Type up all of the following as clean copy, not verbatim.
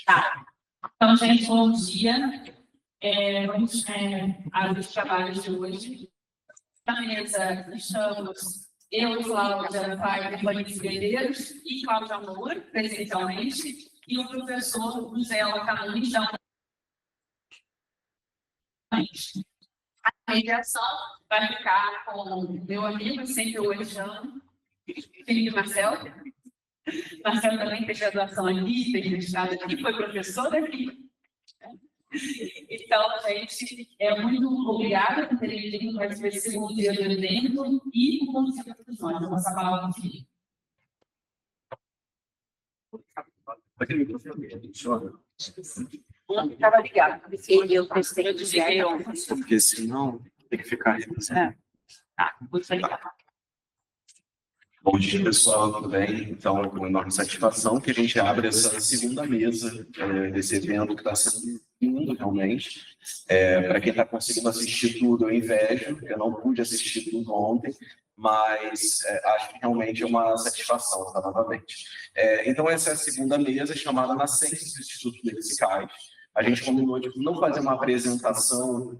Tá. Então, gente, bom dia. Vamos abrir os trabalhos de hoje. Na mesa estamos eu, Cláudia Paiva Medeiros e Cláudia Amor, presencialmente, e o professor José Alcanunes da Universidade. A mediação vai ficar com o meu amigo, sempre o Alexandre, Felipe Marcelo. Marcelo também fez graduação aqui, fez mestrado aqui, foi professor aqui. Então, gente, muito obrigada por terem vindo para esse segundo dia do evento e por conduzir todos nós. Nossa palavra no fim. Estava ligado, porque eu prestei de dizer ontem. Porque senão tem que ficar aí. Tá, vou ligar. Bom dia, pessoal, tudo bem? Então, com enorme satisfação que a gente abre essa segunda mesa desse evento que está sendo lindo, realmente. Para quem está conseguindo assistir tudo, eu invejo, eu não pude assistir tudo ontem, mas acho que realmente é uma satisfação, tá, novamente. Então, essa é a segunda mesa, chamada Nascentes do Instituto Lexicais. A gente combinou de não fazer uma apresentação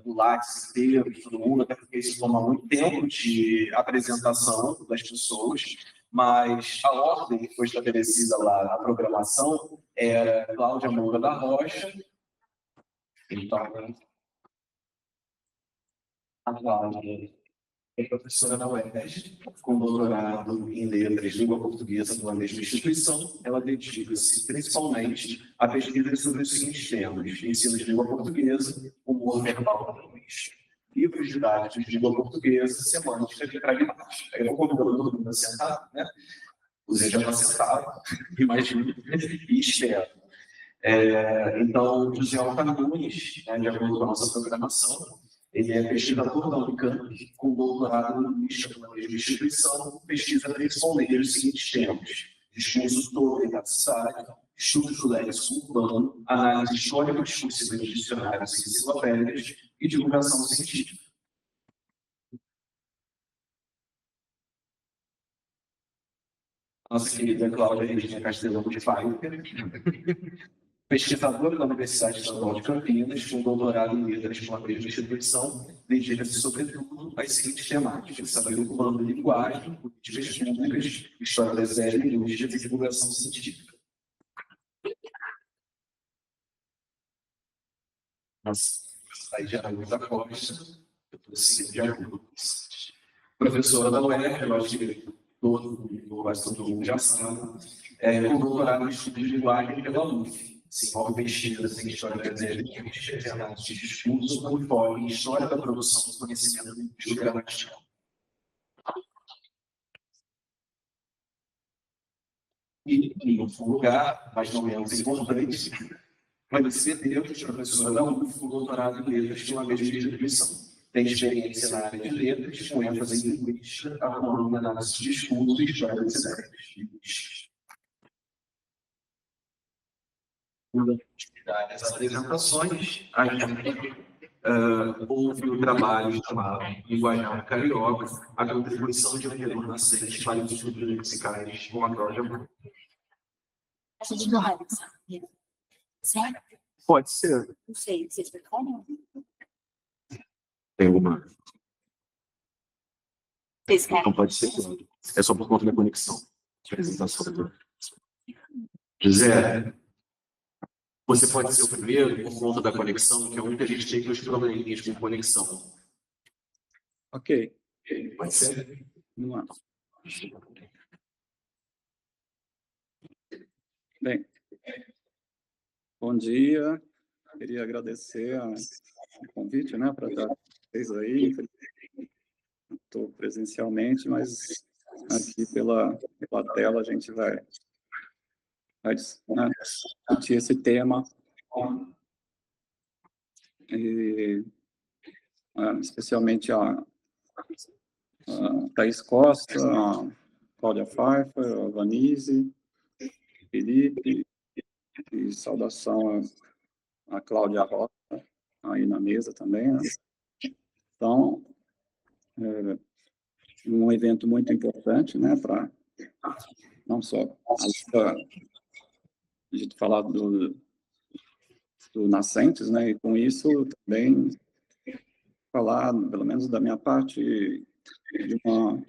do Lattes inteiro, de todo mundo, até porque isso toma muito tempo de apresentação das pessoas, mas a ordem que foi estabelecida lá na programação era Cláudia Moura da Rocha, então, a Cláudia é professora da UERJ, com doutorado em Letras, Língua Portuguesa pela mesma instituição. Ela dedica-se principalmente a pesquisas sobre os seguintes temas: ensino de língua portuguesa, humor verbal e linguística, livros didáticos de língua portuguesa, semântica e pragmática. Eu vou convidar todo mundo a sentar, né? Você já está sentado, imagino, e espero. Então, José Alcanunes, de acordo com a nossa programação, ele é pesquisador da Unicamp, com doutorado em linguística pela mesma instituição, pesquisa principalmente os seguintes temas: discurso todo identitário, estudos do léxico urbano, análise histórico-discursiva de dicionários e enciclopédias e divulgação científica. Nossa querida Cláudia Regina Castelão de Pfeiffer, pesquisadora da Universidade Estadual de Campinas, com doutorado em letras pela mesma instituição, dedica-se sobretudo às seguintes temáticas: saber urbano e linguagem, políticas públicas, história das linguística e divulgação científica. Nossa, aí já é muita coisa, eu estou seguindo de acordo. Professora da UERJ, eu acho que quase todo mundo já sabe, com doutorado em estudos de linguagem pela UF. Se envolve pesquisas em história brasileira, análise de discurso, com foco em história da produção do conhecimento linguístico gramatical. E, em outro lugar, mas não menos importante, Vanessa Medeiros, professora da UF, com doutorado em letras pela mesma instituição. Tem experiência na área de letras, com ênfase em linguística, atuando na análise de discurso e história das ideias. Das apresentações, a gente houve o trabalho chamado Linguajar Carioca, a contribuição de Angelina Nascente para os estudos lexicais com a Cláudia Moura. Certo? Pode ser. Não sei, vocês preferem? Tem uma. Vocês querem? Não pode ser. É só por conta da conexão. Apresentação. José, você pode ser o primeiro por conta da conexão, que é onde a gente tem os probleminhas com conexão. Ok. Pode ser? Vamos lá. Bem, bom dia. Queria agradecer o convite, né, para estar com vocês aí. Estou presencialmente, mas aqui pela tela a gente vai discutir esse tema. E, especialmente a Thaís Costa, a Cláudia Pfeiffer, a Vanise, Felipe, e saudação a Cláudia Rocha, aí na mesa também, né? Então, um evento muito importante, né, para não só a luta a gente falar do Nascentes, né? E com isso também falar, pelo menos da minha parte, de uma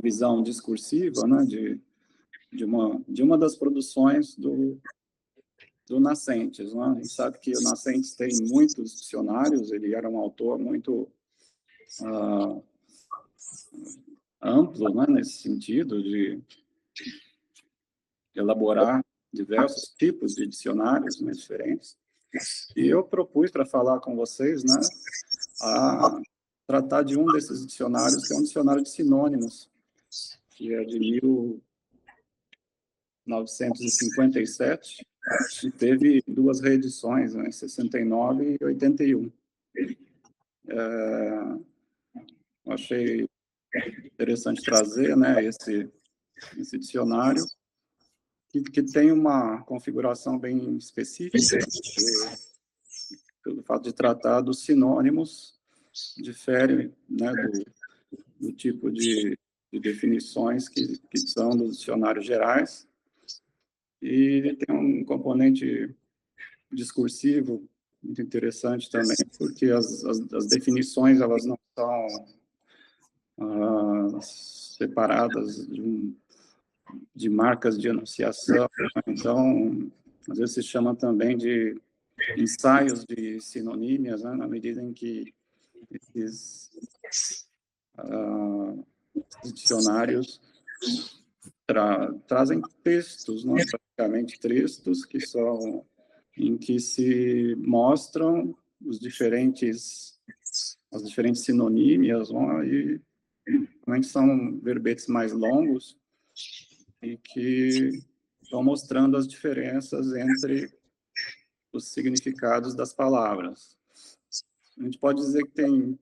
visão discursiva, né? De uma das produções do Nascentes, né? A gente sabe que o Nascentes tem muitos dicionários, ele era um autor muito amplo, né? Nesse sentido de elaborar diversos tipos de dicionários, né, diferentes. E eu propus para falar com vocês, né, a tratar de um desses dicionários, que é um dicionário de sinônimos, que é de 1957, e teve duas reedições, né, em 69 e 81. Eu achei interessante trazer, né, esse dicionário, que tem uma configuração bem específica, pelo fato de tratar dos sinônimos, difere, né, do tipo de definições que são dos dicionários gerais, e ele tem um componente discursivo muito interessante também, porque as definições elas não são separadas de marcas de enunciação, né? Então, às vezes se chama também de ensaios de sinonímias, né, na medida em que esses dicionários trazem textos, né, praticamente textos que são em que se mostram as diferentes sinonímias, né, e realmente são verbetes mais longos e que vão mostrando as diferenças entre os significados das palavras. A gente pode dizer que tem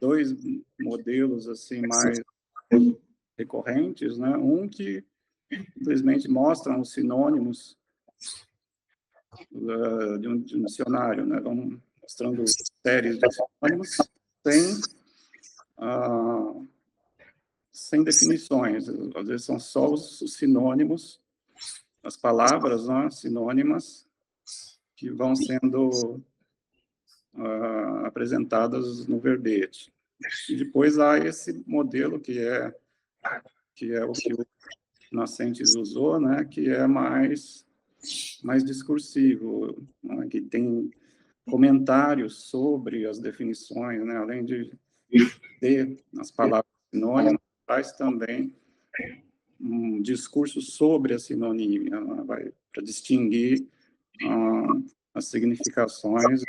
dois modelos assim mais recorrentes, né? Um que simplesmente mostram os sinônimos de um dicionário, né? Vão mostrando séries de sinônimos sem definições. Às vezes são só os sinônimos, as palavras, né, sinônimas, que vão sendo apresentadas no verbete. E depois há esse modelo que é o que o Nascentes usou, né, que é mais discursivo, né, que tem comentários sobre as definições, né, além de ter as palavras sinônimas, traz também um discurso sobre a sinonímia, né, para distinguir as significações.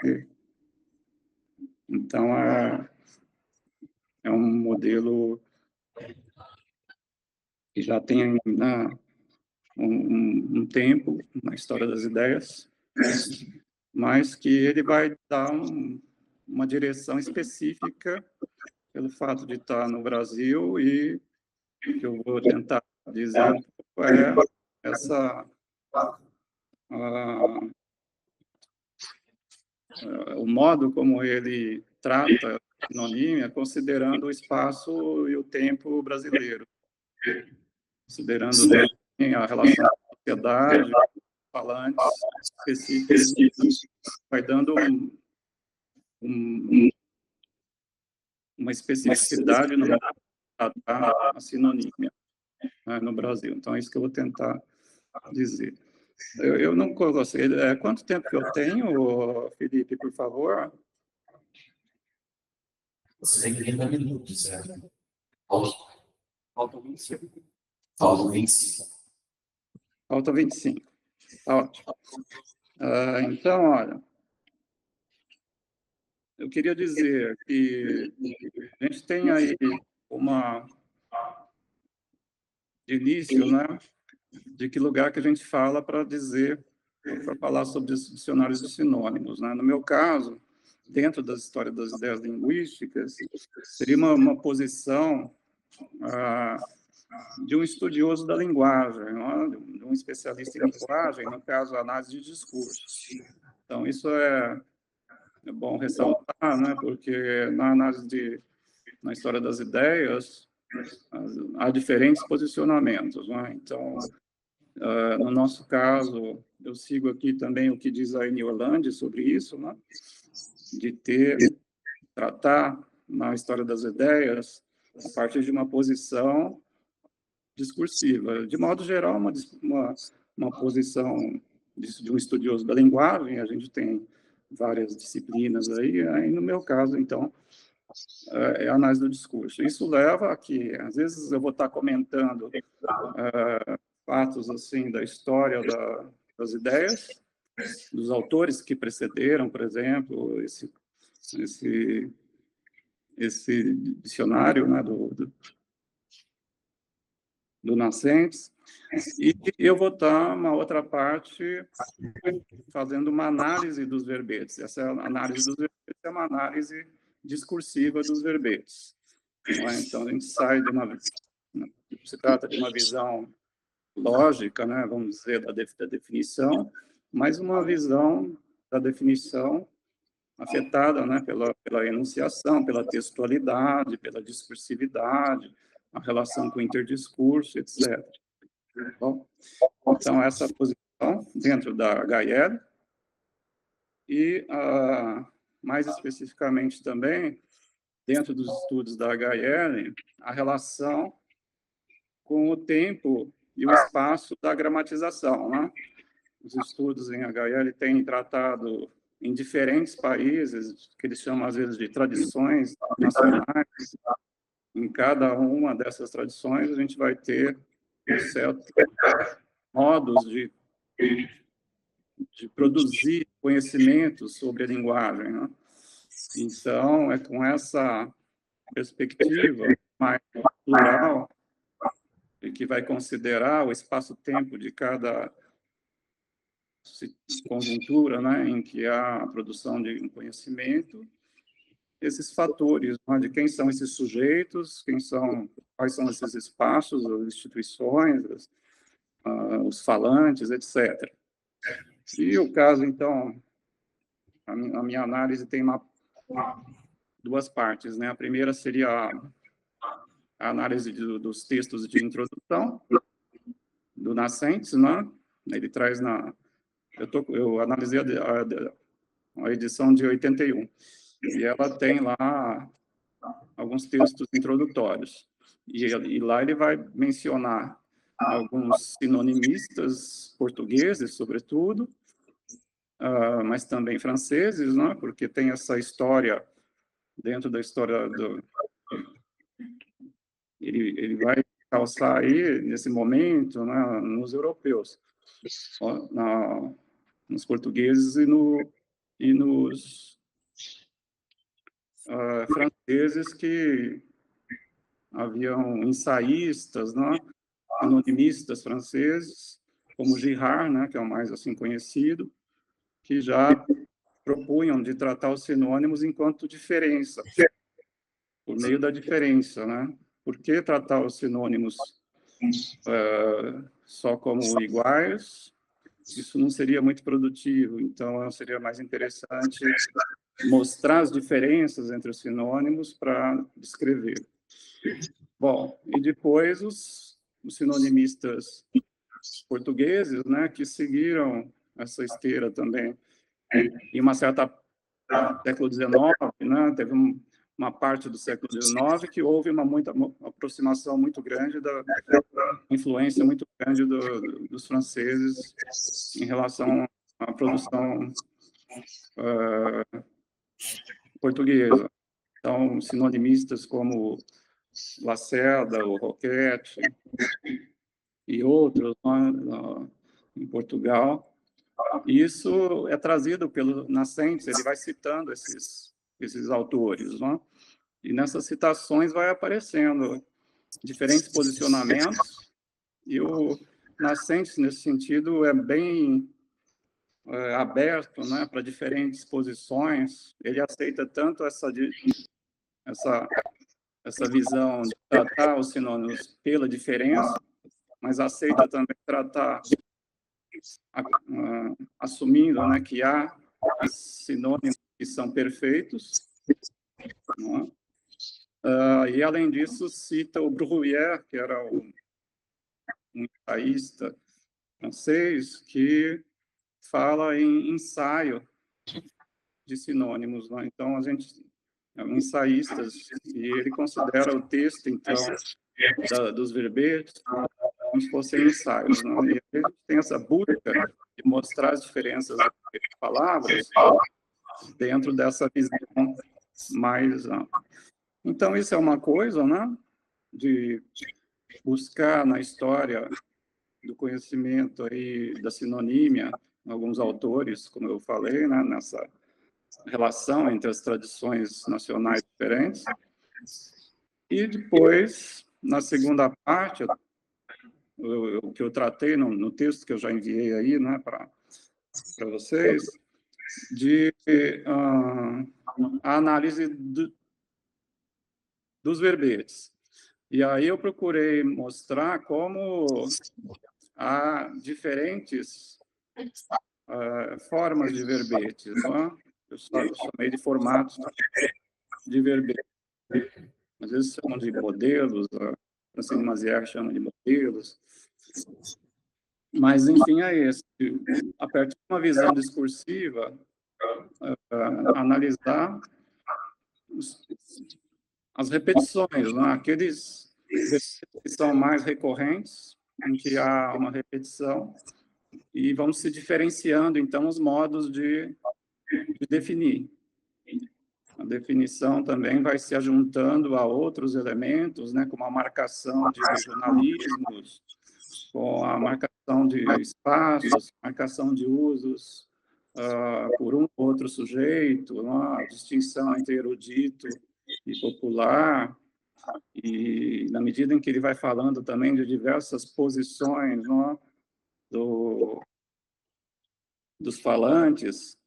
Então, é um modelo que já tem, né, um tempo na história das ideias, mas que ele vai dar uma direção específica pelo fato de estar no Brasil, e que eu vou tentar dizer um pouco essa o modo como ele trata a sinonímia, considerando o espaço e o tempo brasileiro, considerando também a relação da sociedade, falantes específicos, vai dando uma especificidade no tratar a sinonímia, né, no Brasil. Então, é isso que eu vou tentar dizer. Eu não gostei. Quanto tempo que eu tenho, Felipe, por favor? Você tem 30 minutos, né? Faltam 25. Faltam 25. Faltam 25. Tá ótimo. Então, olha, eu queria dizer que a gente tem aí de início, né, de que lugar que a gente fala para falar sobre os dicionários de sinônimos, né? No meu caso, dentro da história das ideias linguísticas, seria uma posição de um estudioso da linguagem, né? De um especialista em linguagem, no caso, a análise de discurso. Então, isso é bom ressaltar, né? Porque na história das ideias, há diferentes posicionamentos, né? Então, no nosso caso, eu sigo aqui também o que diz a Eni Orlandi sobre isso, né? De tratar na história das ideias a partir de uma posição discursiva. De modo geral, uma posição de um estudioso da linguagem, a gente tem várias disciplinas aí no meu caso, então, é a análise do discurso. Isso leva a que, às vezes, eu vou estar comentando fatos assim da história das ideias, dos autores que precederam, por exemplo, esse dicionário, né, do Nascentes, e eu vou estar, uma outra parte, fazendo uma análise dos verbetes. Essa análise dos verbetes é uma análise discursiva dos verbetes. Então, a gente sai se trata de uma visão lógica, né, vamos dizer, da definição, mas uma visão da definição afetada, né, pela enunciação, pela textualidade, pela discursividade, a relação com o interdiscurso, etc. Bom, então, essa posição dentro da HL e, mais especificamente também, dentro dos estudos da HL, a relação com o tempo e o espaço da gramatização, né? Os estudos em HL têm tratado em diferentes países, que eles chamam às vezes de tradições nacionais. Em cada uma dessas tradições, a gente vai ter certos modos de produzir conhecimento sobre a linguagem, né? Então, é com essa perspectiva mais plural e que vai considerar o espaço-tempo de cada conjuntura, né, em que há a produção de um conhecimento, esses fatores, né, de quem são esses sujeitos, quais são esses espaços, as instituições, os falantes, etc. E o caso, então, a minha análise tem duas partes, né? A primeira seria a análise dos textos de introdução do Nascentes, né? Ele traz eu analisei a edição de 81, e ela tem lá alguns textos introdutórios. E lá ele vai mencionar alguns sinonimistas portugueses, sobretudo, mas também franceses, né? Porque tem essa história, dentro da história ele vai calçar aí, nesse momento, né, nos europeus, nos portugueses e nos franceses, que haviam ensaístas, né, sinonimistas franceses, como Girard, né, que é o mais assim conhecido, que já propunham de tratar os sinônimos enquanto diferença, por meio da diferença, né? Por que tratar os sinônimos só como iguais? Isso não seria muito produtivo, então seria mais interessante mostrar as diferenças entre os sinônimos para descrever. Bom, e depois os sinonimistas portugueses, né, que seguiram essa esteira também. Em uma certa século XIX, né, teve uma parte do século XIX que houve uma aproximação muito grande influência muito grande dos franceses em relação à produção portuguesa. Então, sinonimistas como Lacerda, o Roquette e outros, né, em Portugal. Isso é trazido pelo Nascentes, ele vai citando esses autores, né? E nessas citações vai aparecendo diferentes posicionamentos, e o Nascentes, nesse sentido, é bem aberto, né, para diferentes posições. Ele aceita tanto essa visão de tratar os sinônimos pela diferença, mas aceita também tratar assumindo, né, que há sinônimos que são perfeitos, né? E, além disso, cita o Bruyère, que era um ensaísta francês, que fala em ensaio de sinônimos, né? Então, a gente é um ensaísta, e ele considera o texto, então, dos verbetes como se fossem ensaios, né? E a gente tem essa busca de mostrar as diferenças de palavras dentro dessa visão mais ampla. Então, isso é uma coisa, né? De buscar na história do conhecimento aí da sinonímia, alguns autores, como eu falei, né? Nessa relação entre as tradições nacionais diferentes. E depois, na segunda parte, o que eu tratei no texto que eu já enviei aí, né, para vocês, de a análise dos verbetes. E aí eu procurei mostrar como há diferentes formas de verbetes, né? Eu chamei de formatos de verbete. Às vezes chamam de modelos, a Francine Mazière chama de modelos. Mas, enfim, é esse. A partir de uma visão discursiva, analisar as repetições, né? Aqueles que são mais recorrentes, em que há uma repetição, e vamos se diferenciando, então, os modos de definir. A definição também vai se ajuntando a outros elementos, né, como a marcação de regionalismos, com a marcação de espaços, marcação de usos por um ou outro sujeito, a distinção entre erudito e popular, e na medida em que ele vai falando também de diversas posições dos falantes,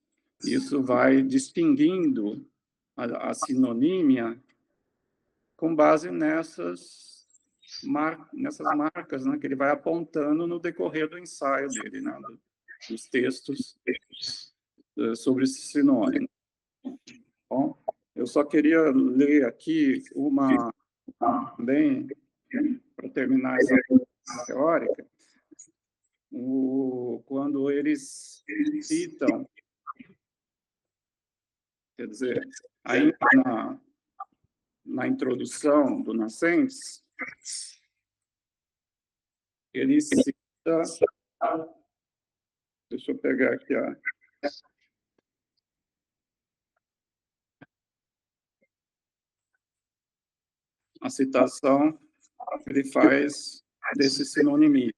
isso vai distinguindo a sinonímia com base nessas marcas, né, que ele vai apontando no decorrer do ensaio dele, né, dos textos sobre esse sinônimo. Bom, eu só queria ler aqui bem, para terminar essa teórica, quando eles citam, quer dizer, ainda na introdução do Nascentes, ele cita, deixa eu pegar aqui a citação que ele faz desse sinonimismo.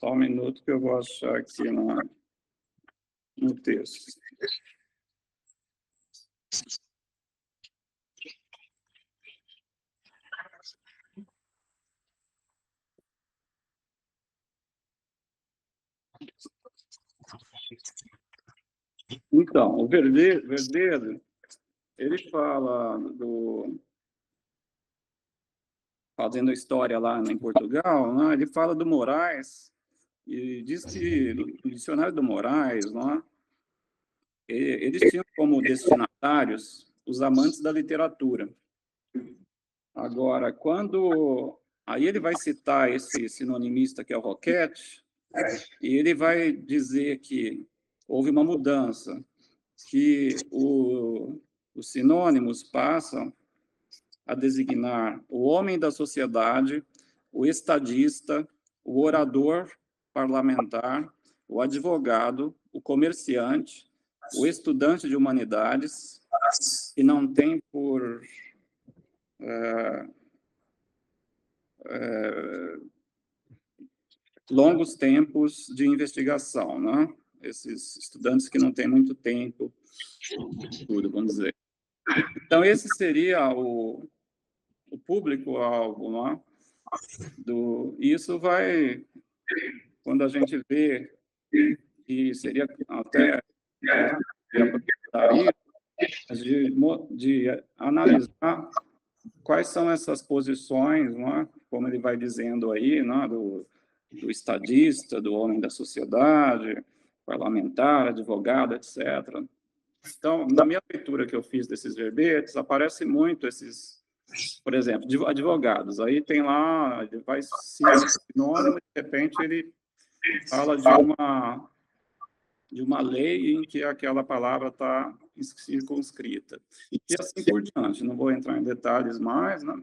Só um minuto que eu vou achar aqui no texto. Então, o Verdeiro, ele fala fazendo história lá em Portugal, né? Ele fala do Moraes, e diz que no dicionário do Moraes, né, eles tinham como destinatários os amantes da literatura. Agora, aí ele vai citar esse sinonimista que é o Roquette, e ele vai dizer que houve uma mudança, que os sinônimos passam a designar o homem da sociedade, o estadista, o orador parlamentar, o advogado, o comerciante, o estudante de humanidades, que não tem por longos tempos de investigação, né? Esses estudantes que não têm muito tempo de estudo, vamos dizer. Então, esse seria o público-alvo, né? Isso vai, quando a gente vê que seria até de analisar quais são essas posições, né? Como ele vai dizendo aí, né? do estadista, do homem da sociedade, parlamentar, advogado, etc. Então, na minha leitura que eu fiz desses verbetes, aparece muito esses, por exemplo, advogados. Aí tem lá, ele vai sinônimo, de repente ele fala de uma lei em que aquela palavra está circunscrita. E assim por diante. Não vou entrar em detalhes mais, né?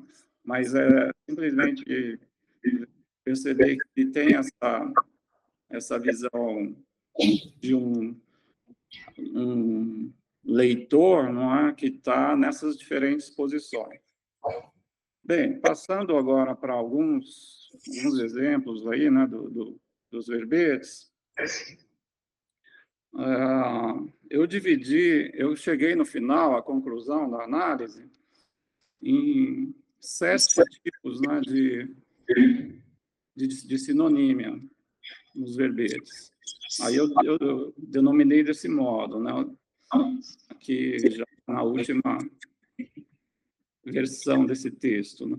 Mas é simplesmente perceber que tem essa visão de um leitor, não é, que está nessas diferentes posições. Bem, passando agora para alguns exemplos aí, né, dos verbetes, eu cheguei no final, a conclusão da análise, em 7 tipos, né, de sinonímia nos verbetes. Aí eu denominei desse modo, né, que já na última versão desse texto, né?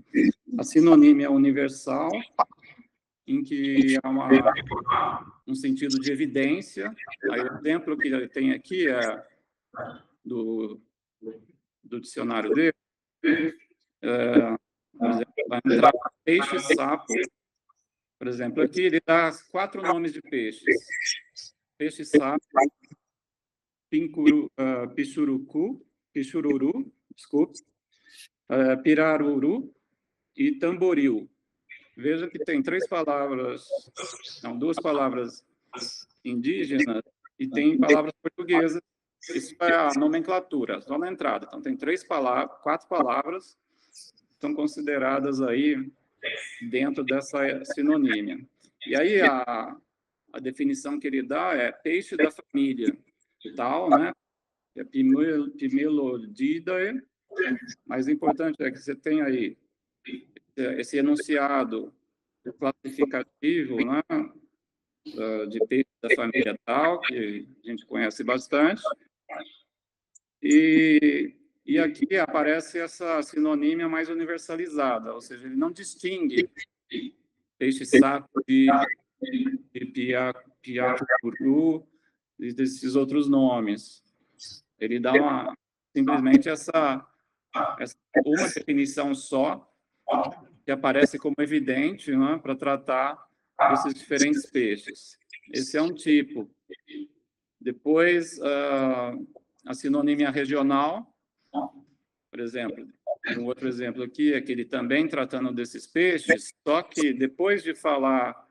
A sinonímia universal, em que há um sentido de evidência. Aí o exemplo que ele tem aqui é do dicionário dele. Por exemplo, vai entrar peixe, sapo. Por exemplo, aqui ele dá 4 nomes de peixes. Peixe, sapo, pichururu, desculpe, piraruru e tamboril. Veja que tem 2 palavras indígenas e tem palavras portuguesas. Isso é a nomenclatura, só na entrada. Então, tem 4 palavras que estão consideradas aí dentro dessa sinonímia. E aí, a definição que ele dá é peixe da família tal, né? É Pimelodidae. Mas o importante é que você tem aí esse enunciado classificativo, né, de peixe da família tal, que a gente conhece bastante, e aqui aparece essa sinonímia mais universalizada, ou seja, ele não distingue peixe-sapo de piacuru e desses outros nomes. Ele dá simplesmente uma definição só, que aparece como evidente, né, para tratar desses diferentes peixes. Esse é um tipo. Depois, a sinonímia regional, por exemplo, um outro exemplo aqui é que ele também tratando desses peixes, só que depois de falar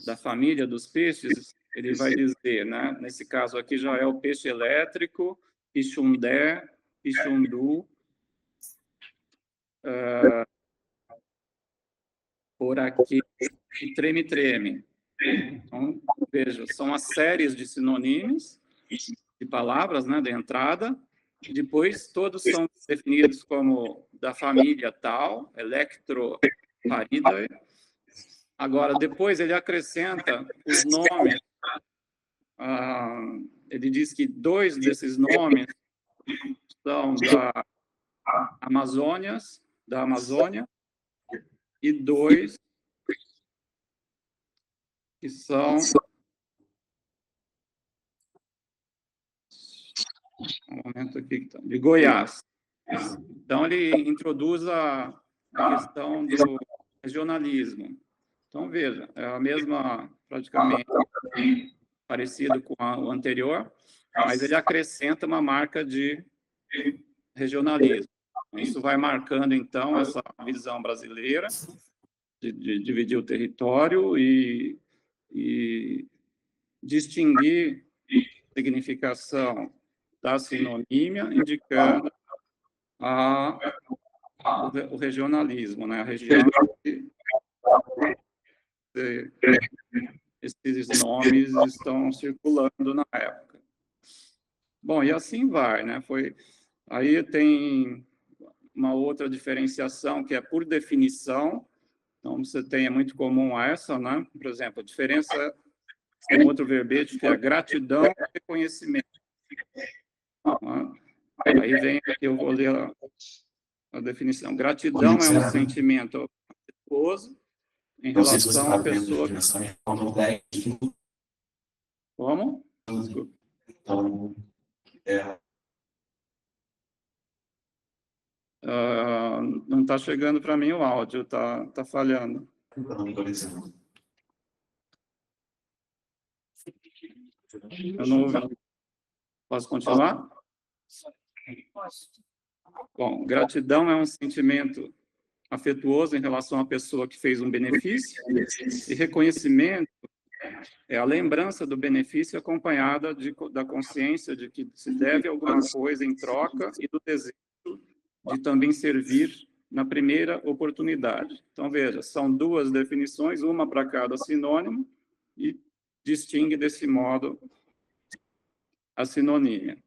da família dos peixes, ele vai dizer, né, nesse caso aqui já é o peixe elétrico, pixundé, pixundu, por aqui, e treme-treme. Então, veja, são as séries de sinônimos de palavras, né, de entrada, e depois todos são definidos como da família tal, Electroparidae. Agora, depois ele acrescenta os nomes. Ele diz que 2 desses nomes são da Amazônia, e 2 que são um momento aqui de Goiás. Então ele introduz a questão do regionalismo. Então veja, é a mesma, praticamente parecido com o anterior, mas ele acrescenta uma marca de regionalismo. Isso vai marcando então essa visão brasileira de dividir o território e distinguir a significação da sinonímia, indicando o regionalismo, né? A região que esses nomes estão circulando na época. Bom, e assim vai, né? Aí tem uma outra diferenciação que é por definição. Então, você tem, é muito comum essa, né? Por exemplo, a diferença tem outro verbete que é gratidão e reconhecimento. Aí vem aqui, eu vou ler a definição. Gratidão é um sentimento afetuoso em relação à pessoa. Como? Então, não está chegando para mim o áudio, tá falhando. então, por exemplo. Eu não ouvi. Posso continuar? Bom, gratidão é um sentimento afetuoso em relação à pessoa que fez um benefício, e reconhecimento é a lembrança do benefício acompanhada da consciência de que se deve alguma coisa em troca e do desejo de também servir na primeira oportunidade. Então, veja, são duas definições, uma para cada sinônimo, e distingue desse modo a sinonímia.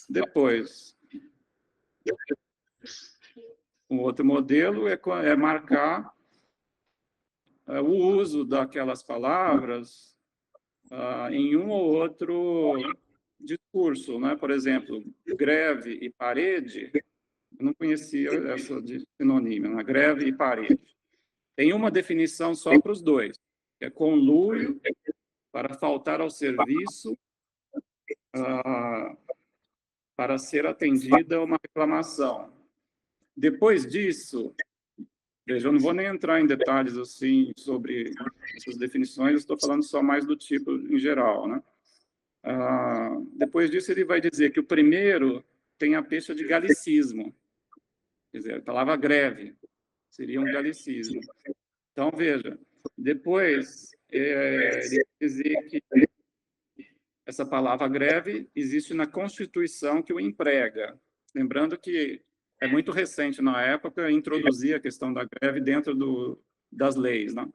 Depois, um outro modelo é marcar o uso daquelas palavras em um ou outro discurso, né? Por exemplo, greve e parede, eu não conhecia essa de sinonímia, né? Greve e parede. Tem uma definição só para os dois, que é conluio para faltar ao serviço para ser atendida uma reclamação. Depois disso, veja, eu não vou nem entrar em detalhes assim sobre essas definições, eu estou falando só mais do tipo em geral, né? Depois disso, ele vai dizer que o primeiro tem a pecha de galicismo, quer dizer, a palavra greve seria um galicismo. Então, veja, depois ele vai dizer que essa palavra greve existe na Constituição que o emprega. Lembrando que é muito recente, na época, introduzir a questão da greve dentro das leis, né?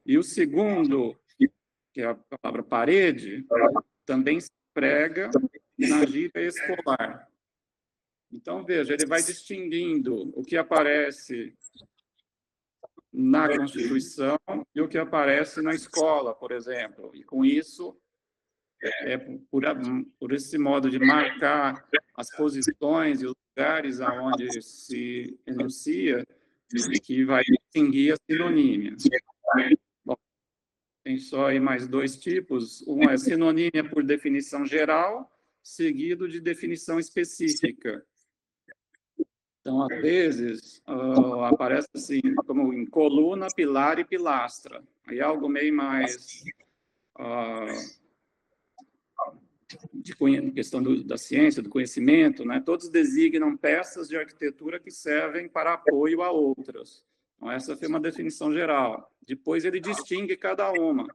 E o segundo, que é a palavra parede, também se emprega na gíria escolar. Então, veja, ele vai distinguindo o que aparece na Constituição e o que aparece na escola, por exemplo. E, com isso, por esse modo de marcar as posições e os lugares aonde se enuncia, que vai distinguir a sinonímia. Bom, tem só aí mais dois tipos. Um é sinonímia por definição geral, seguido de definição específica. Então, às vezes, aparece assim, como em coluna, pilar e pilastra. Aí algo meio mais de questão da ciência, do conhecimento, né? Todos designam peças de arquitetura que servem para apoio a outras. Então, essa foi uma definição geral. Depois ele distingue cada uma.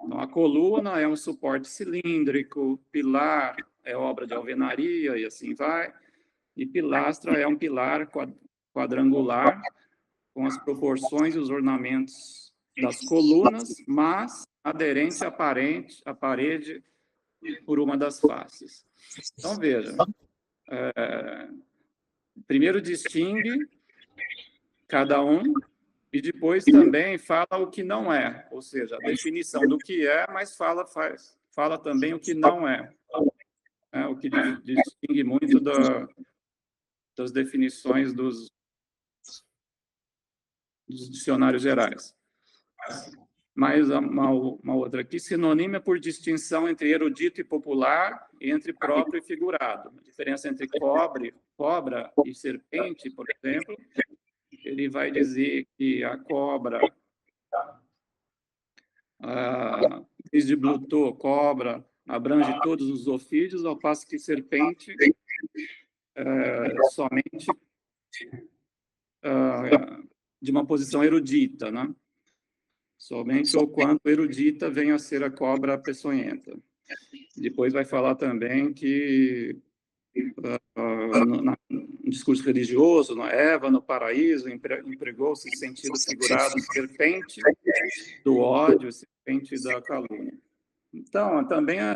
Então, a coluna é um suporte cilíndrico, pilar é obra de alvenaria e assim vai, e pilastra é um pilar quadrangular com as proporções e os ornamentos das colunas, mas aderente à parede por uma das faces. Então, veja, primeiro distingue cada um e depois também fala o que não é, ou seja, a definição do que é, mas fala também o que não é, o que distingue muito das definições dos dicionários gerais. Mais uma outra aqui, sinonímia por distinção entre erudito e popular, e entre próprio e figurado. A diferença entre cobra e serpente, por exemplo, ele vai dizer que a cobra, desde Bluto, cobra, abrange todos os ofídios, ao passo que serpente somente de uma posição erudita, né? Somente ou quando erudita vem a ser a cobra peçonhenta. Depois vai falar também que no discurso religioso, na Eva, no paraíso, empregou-se sentido figurado serpente do ódio, serpente da calúnia. Então, também é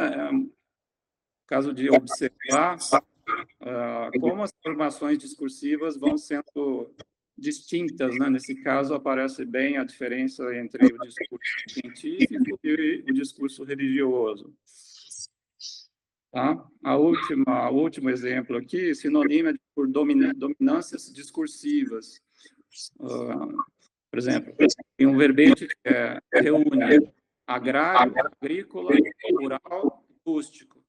caso de observar como as formações discursivas vão sendo distintas, né? Nesse caso, aparece bem a diferença entre o discurso científico e o discurso religioso. Tá? O último exemplo aqui, sinonímia por dominâncias discursivas. Por exemplo, tem um verbete que reúne agrário, agrícola, rural, rústico.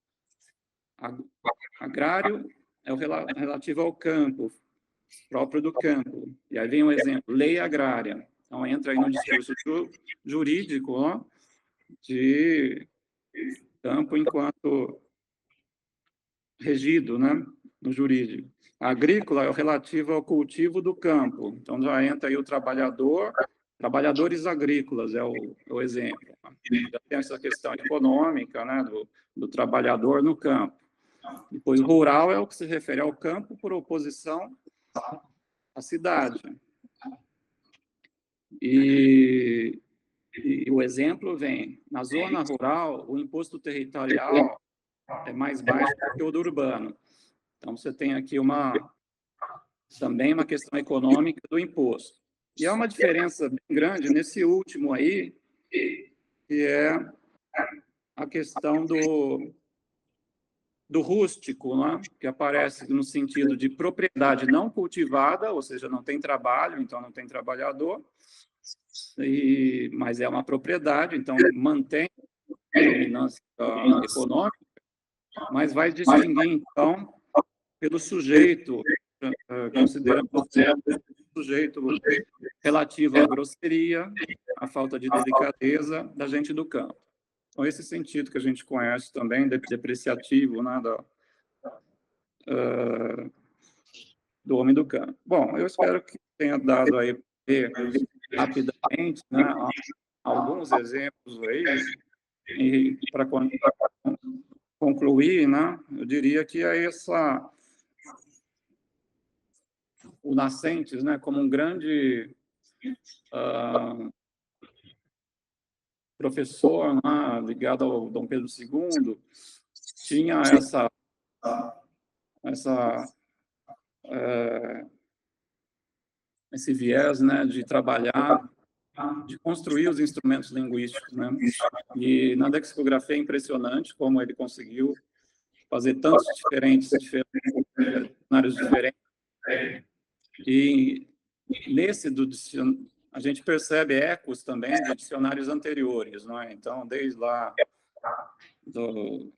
Agrário é o relativo ao campo, próprio do campo. E aí vem um exemplo, lei agrária. Então, entra aí no discurso jurídico, ó, de campo enquanto regido, né, no jurídico. A agrícola é o relativo ao cultivo do campo. Então, já entra aí o trabalhador, trabalhadores agrícolas é o exemplo. Já tem essa questão econômica, né, do trabalhador no campo. Depois, rural é o que se refere ao campo por oposição à cidade. E o exemplo vem, na zona rural, o imposto territorial é mais baixo do que o do urbano. Então, você tem aqui também uma questão econômica do imposto. E há uma diferença bem grande nesse último aí, que é a questão do rústico, né? Que aparece no sentido de propriedade não cultivada, ou seja, não tem trabalho, então não tem trabalhador, mas é uma propriedade, então mantém a dominância econômica, mas vai distinguir, então, pelo sujeito, considerando o sujeito relativo à grosseria, à falta de delicadeza da gente do campo. Então, esse sentido que a gente conhece também, depreciativo, né, do homem do campo. Bom, eu espero que tenha dado aí rapidamente, né, alguns exemplos aí, e para concluir, né, eu diria que é o Nascentes, né, como um grande professor, né, ligado ao Dom Pedro II, tinha esse viés, né, de trabalhar, de construir os instrumentos linguísticos, né? E na lexicografia é impressionante como ele conseguiu fazer tantos cenários diferentes. E nesse a gente percebe ecos também de dicionários anteriores, não é? Então, desde lá do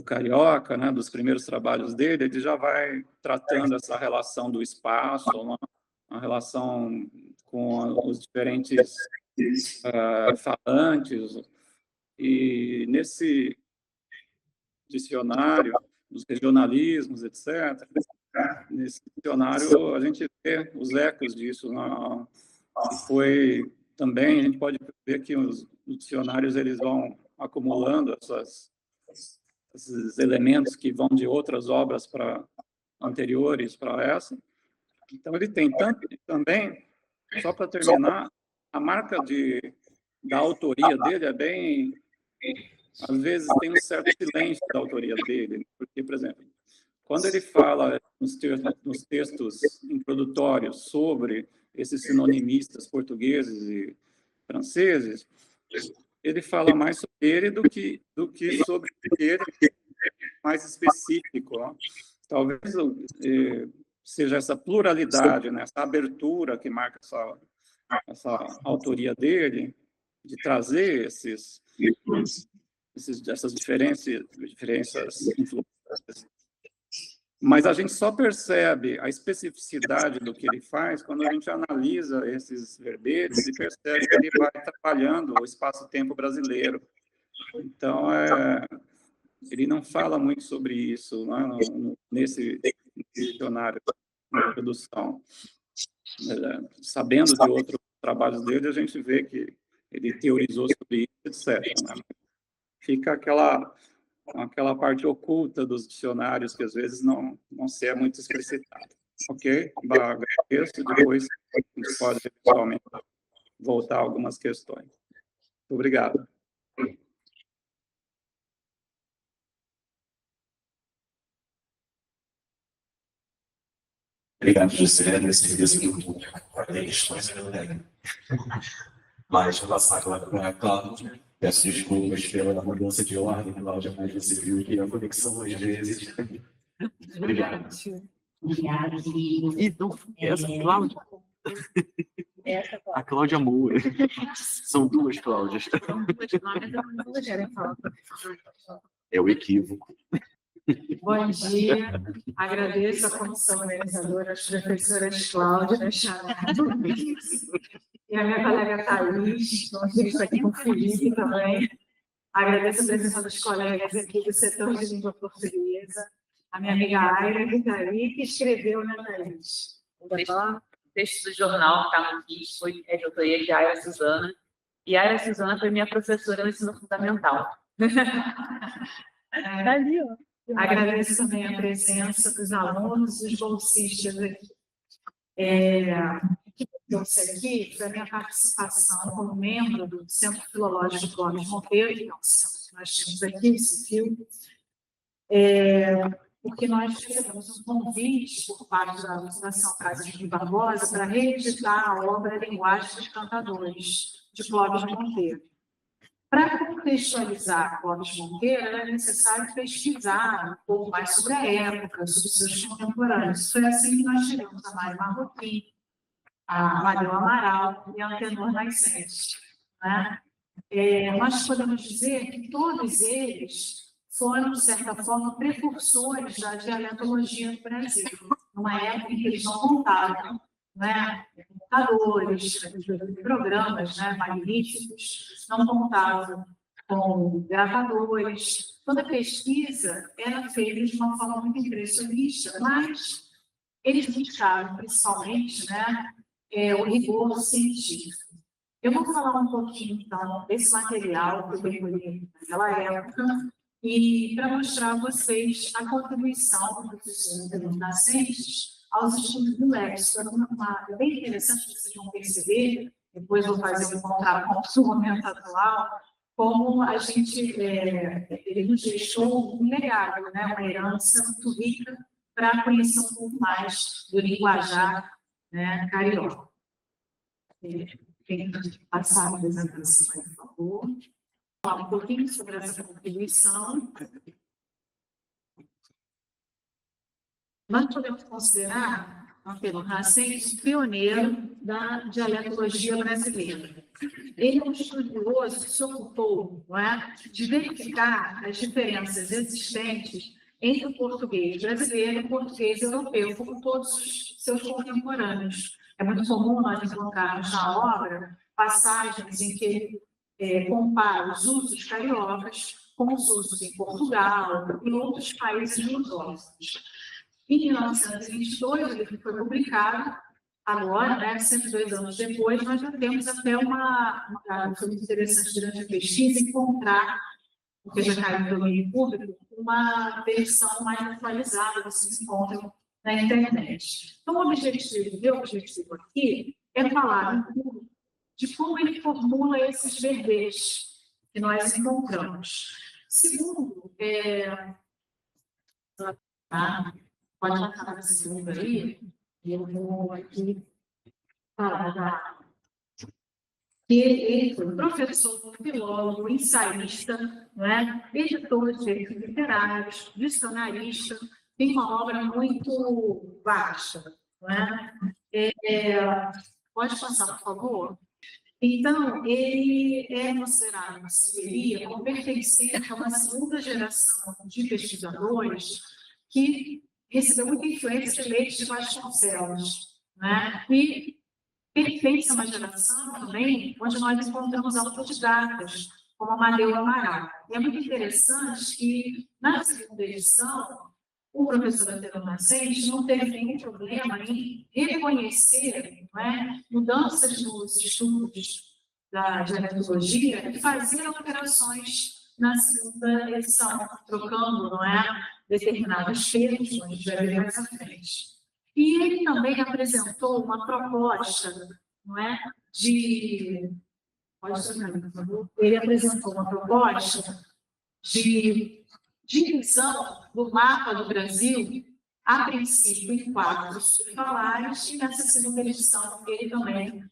Carioca, né, dos primeiros trabalhos dele, ele já vai tratando essa relação do espaço, né, a relação com os diferentes falantes, e nesse dicionário, dos regionalismos, etc., nesse dicionário a gente vê os ecos disso, né? E foi também, a gente pode ver que os dicionários eles vão acumulando esses elementos que vão de outras obras anteriores para essa. Então, ele tem também, só para terminar, a marca da autoria dele é bem... Às vezes tem um certo silêncio da autoria dele, porque, por exemplo, quando ele fala nos textos introdutórios sobre esses sinonimistas portugueses e franceses, ele fala mais sobre ele do que sobre ele mais específico. Ó. Talvez seja essa pluralidade, né, essa abertura que marca essa autoria dele, de trazer essas diferenças influências. Mas a gente só percebe a especificidade do que ele faz quando a gente analisa esses verbetes e percebe que ele vai trabalhando o espaço-tempo brasileiro. Então, ele não fala muito sobre isso, né, nesse dicionário de produção. Sabendo de outros trabalhos dele, a gente vê que ele teorizou sobre isso, etc. Né? Fica aquela parte oculta dos dicionários que às vezes não se é muito explicitado. Ok? Agradeço, depois a gente pode eventualmente voltar a algumas questões. Muito obrigado. Obrigado, José, nesse serviço muito questões, mas vou passar agora para a Cláudia. Peço desculpas pela mudança de ordem, Cláudia, mas você viu que a conexão às vezes. Obrigado. Obrigada, querido. Essa Cláudia. A Cláudia Moura. São duas Cláudias. É o equívoco. Bom dia, agradeço a comissão organizadora, as professoras Cláudia e a minha colega Thaís, estou aqui com o Felipe também. Agradeço a presença dos colegas aqui do setor de língua portuguesa, a minha amiga Aira Vitari, que escreveu, né, Thaís? O texto do jornal que está no Kiss foi de autoria de Aira Suzana, e Aira Suzana foi minha professora no ensino fundamental. Tá ali, ó. Agradeço também a presença dos alunos, dos bolsistas aqui. Que trouxe aqui para a minha participação como membro do Centro Filológico Clóvis Monteiro, que é um centro que nós temos aqui, o CIFIL, porque nós recebemos um convite por parte da Fundação Casa de Barbosa para reeditar a obra Linguagem dos Cantadores, de Clóvis Monteiro. Para contextualizar Clóvis Monteiro, era necessário pesquisar um pouco mais sobre a época, sobre seus contemporâneos. Foi assim que nós tivemos a Mário Marroquim, a Amadeu Amaral e a Antenor Nascente. Né? Nós podemos dizer que todos eles foram, de certa forma, precursores da dialetologia no Brasil, numa época em que eles não contavam, né, computadores, programas, né, magníficos, não contavam com gravadores. Toda pesquisa era feita de uma forma muito impressionista, mas eles buscaram, principalmente, né, o rigor científico. Eu vou falar um pouquinho, então, desse material que eu recolhi naquela época, e para mostrar a vocês a contribuição do professor Antenor Nascentes aos estudos do léxico. É bem interessante, vocês vão perceber, depois vou fazer um contraponto no momento atual, como a gente, ele nos deixou um legado, né, uma herança muito rica para conhecer um pouco mais do linguajar, né, carioca. Tem que passar a apresentação aí, por favor. Falar um pouquinho sobre essa contribuição. Nós podemos considerar Antenor Nascente pioneiro da dialetologia brasileira. Ele é um estudioso que se ocupou, não é, de verificar as diferenças existentes entre o português brasileiro e o português europeu, como todos os seus contemporâneos. É muito comum nós encontrarmos na obra passagens em que ele compara os usos cariocas com os usos em Portugal e outros países lusófonos. Em 1922, o livro foi publicado, agora, né, 102 anos depois, nós já temos até foi muito interessante durante a pesquisa encontrar, porque já caiu no domínio público, uma versão mais atualizada, vocês encontram na internet. Então, o objetivo aqui é falar um pouco de como ele formula esses verbês que nós encontramos. Segundo, pode passar na segunda aí, eu vou aqui falar que ele foi professor, filólogo, ensaísta, não é? Editor de textos literários, dicionarista, tem uma obra muito vasta, não é? Pode passar, por favor? Então, ele é considerado uma seria como pertencente a uma segunda geração de pesquisadores que recebeu muita influência de Leite de Vasconcelos, né? E pertence a uma geração também onde nós encontramos autodidatas, como Amadeu Amaral. E é muito interessante que, na segunda edição, o professor Antenor Nascente não teve nenhum problema em reconhecer, não é, mudanças nos estudos da dialetologia e fazer alterações na segunda edição, trocando, não é, determinados termos, que a gente vai ver mais à frente. E ele também apresentou uma proposta, não é, de... Pode ser, por favor? Ele apresentou uma proposta de divisão do mapa do Brasil, a princípio em 4 subfalares, e nessa segunda edição ele também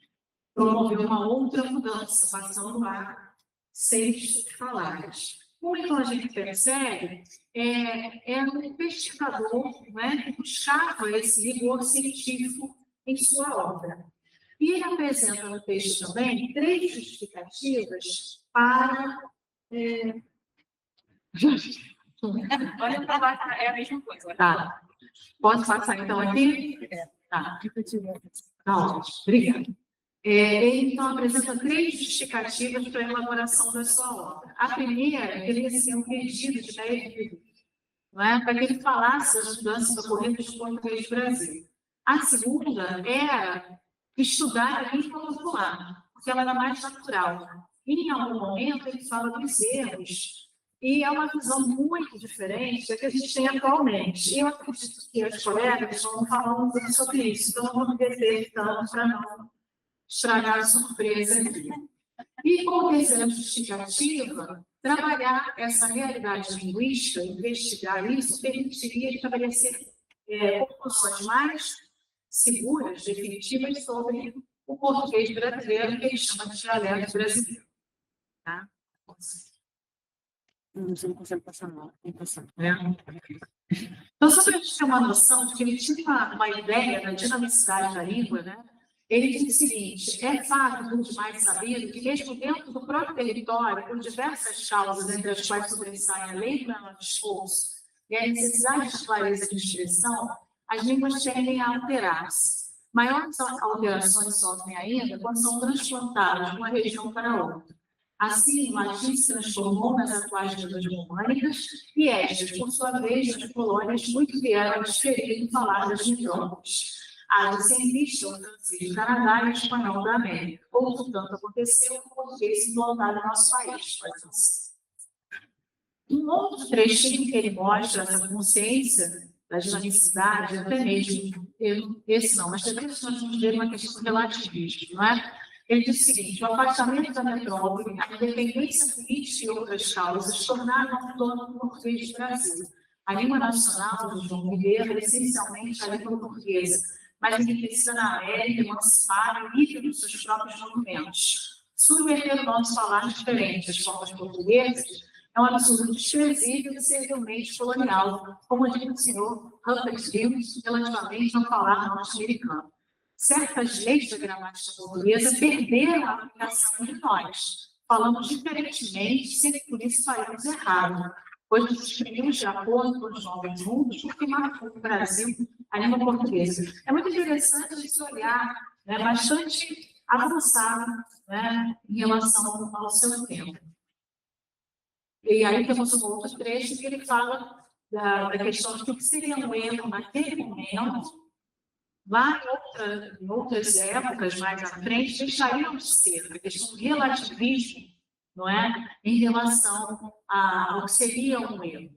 promoveu uma outra mudança, passando a 6 subfalares. O que a gente percebe é um pesquisador, né, que buscava esse rigor científico em sua obra. E ele apresenta no texto também 3 justificativas para... Olha para lá, é a mesma coisa. Tá. Posso passar então aqui? Tá. Não, obrigada. Ele, então, apresenta 3 justificativas para a elaboração da sua obra. A primeira, ele ia um pedido de 10 livros, não é? Para que ele falasse das mudanças ocorridas no português do Brasil. A segunda era estudar a língua popular, porque ela era mais natural. E, em algum momento, ele fala dos erros, e é uma visão muito diferente da que a gente tem atualmente. E eu acredito que os colegas vão falar um pouco sobre isso, então eu vou me deter tanto para não estragar a surpresa aqui. E, como terceira justificativa, trabalhar essa realidade linguística, investigar isso, permitiria estabelecer conclusões mais seguras, definitivas, sobre o português brasileiro, que ele chama de dialeto brasileiro. Tá? Você não consegue passar mal. Então, só para a gente ter uma noção de que ele tinha uma ideia da dinamicidade da língua, né? Ele diz o seguinte: é fato por demais sabido que, mesmo dentro do próprio território, por diversas causas, entre as quais sobressaem a lei do menor esforço e a necessidade de clareza de expressão, as línguas tendem a alterar-se. Maiores alterações sofrem ainda quando são transplantadas de uma região para outra. Assim, o latim se transformou nas atuais línguas românicas e estas, por sua vez, nas colônias, muito vieram a diferir em palavras metrópoles. Haja-se em vista o francês do Canadá e o espanhol da América. Outro tanto aconteceu com o português implantado no nosso país. Um outro trechinho que ele mostra essa consciência da dinamicidade, até mesmo, esse não, mas também nós vamos ver uma questão de relativismo, não é? Ele diz o seguinte: o afastamento da metrópole, a independência política e outras causas tornaram o dono do português do Brasil. A língua nacional do João Ribeiro é essencialmente a língua portuguesa, mas enriquecida na América, emancipada e livre dos seus próprios movimentos. Subverter o nosso falar diferente das formas portuguesas é um absurdo desprezível e servilmente colonial, como diz o senhor Humphrey Fields relativamente ao falar norte-americano. Certas leis da gramática portuguesa perderam a aplicação de nós. Falamos diferentemente, sem que por isso falemos errado, pois nos exprimimos de acordo com os novos mundos, porque marcou o Brasil a língua portuguesa. É muito interessante esse olhar, né, bastante avançado, né, em relação ao seu tempo. E aí temos um outro trecho que ele fala da questão de o que seria um erro naquele momento. Lá em outras épocas, mais à frente, deixariam de ser a questão do relativismo, não é? Em relação ao que seria um erro.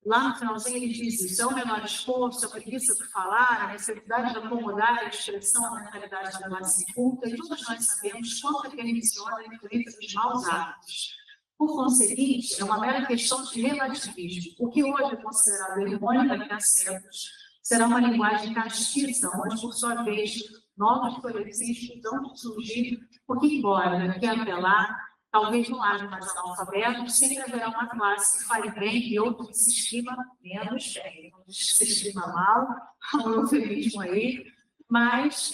Lá no finalzinho ele diz isso: é o menor esforço, a preguiça de falar, a necessidade de acomodar a expressão à mentalidade da classe culta, e todos nós sabemos quanto é que ele menciona a influência dos maus hábitos. Por conseguinte, é uma mera questão de relativismo. O que hoje é considerado hegemônico daqui a séculos será uma linguagem castiça, onde, por sua vez, novos coletivos vão surgir, porque, embora daqui até lá, talvez não haja mais analfabetos, sempre haverá uma classe que fale bem e outra que se estima menos bem. Se estima mal, há um eufemismo aí, mas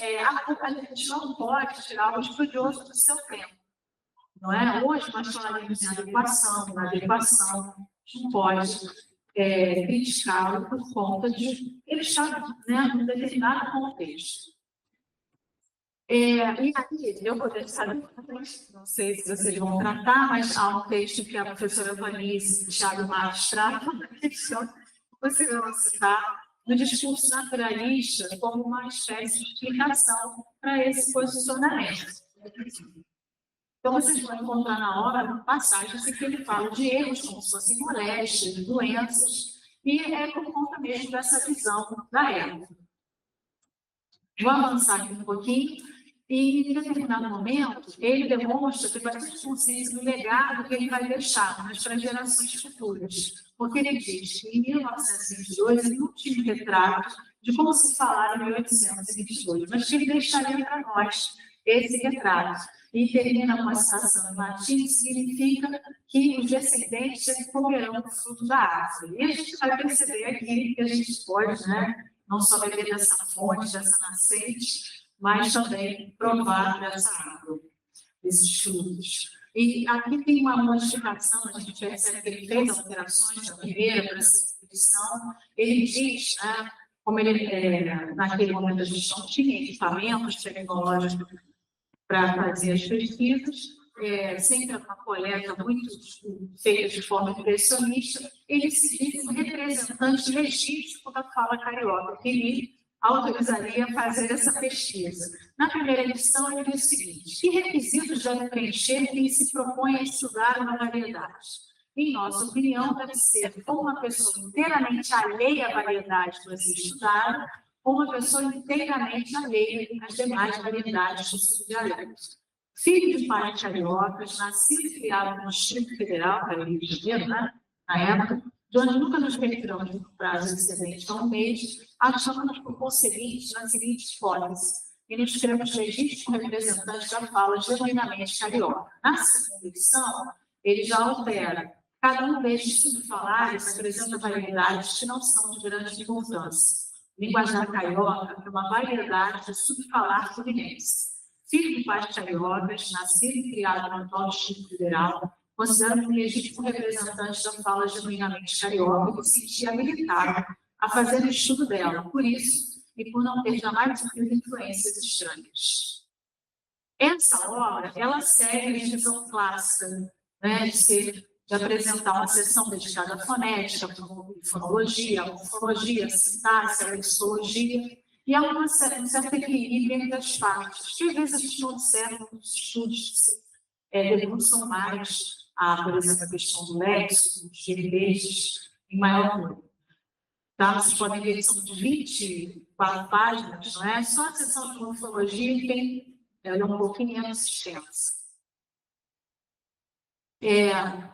a gente não pode tirar o estudioso do seu tempo. Não é? Hoje nós falaremos em adequação, na adequação, não pode criticá-lo por conta de ele estar, né, num determinado contexto. E aí, eu vou deixar, não sei se vocês vão tratar, mas há um texto que a professora Vanise e Thiago Marques tratam, vocês vão citar, no discurso naturalista como uma espécie de explicação para esse posicionamento. Então, vocês vão encontrar na obra passagens em que ele fala de erros como se fossem moléstias, doenças, e é por conta mesmo dessa visão da época. Vou avançar aqui um pouquinho, e em determinado momento, ele demonstra que bastante consciência do legado que ele vai deixar para as gerações futuras. Porque ele diz que em 1922 ele não tinha um retrato de como se falava em 1822, mas que ele deixaria para nós esse retrato. E termina com a citação em latim, que significa que os descendentes comerão o fruto da árvore. E a gente vai perceber aqui que a gente pode, né, não só beber dessa fonte, dessa nascente, mas também provar dessa árvore, desses frutos. E aqui tem uma modificação, a gente percebe que ele fez alterações da primeira para a segunda edição. Ele diz, né, como ele, naquele momento a gente não tinha equipamentos tecnológicos para fazer as pesquisas, sempre uma coleta muito feita de forma impressionista, ele se diz um representante legítimo da fala carioca, que ele autorizaria a fazer essa pesquisa. Na primeira edição, ele diz o seguinte: que requisitos deve preencher quem se propõe a estudar uma variedade? Em nossa opinião, deve ser ou uma pessoa inteiramente alheia à variedade que vai ser estudada, ou uma pessoa inteiramente alheia às demais variedades do subdialeto. Filho de pais cariocas, nascido e criado no Distrito Federal, para o Rio de Janeiro, né, na época, de onde nunca nos retiramos do prazo excedente a um mês, achamos por conseguinte na seguinte hipótese, e nos cremos legítimos representantes da fala genuinamente carioca. Na segunda edição, ele já altera. Cada um destes subfalares apresenta variedades que não são de grande importância. Linguajar carioca é uma variedade de subfalar fluminense. Filho de pais cariocas, nascido e criado no atual Distrito Federal, considero um legítimo representante da fala genuinamente carioca e se sentia habilitado a fazer o estudo dela, por isso, e por não ter jamais sofrido influências estranhas. Essa obra, ela segue a legislação clássica, né, de apresentar uma seção dedicada à fonética, fonologia, morfologia, sintaxe, lexicologia, e há um certo equilíbrio entre as partes, que às vezes a gente não observa nos estudos que se debruçam mais, por exemplo, a questão do léxico, dos verbejos, em maior número. Tá? Vocês podem ver que são 24 páginas, não é? Só a seção de morfologia tem um pouquinho menos extensa.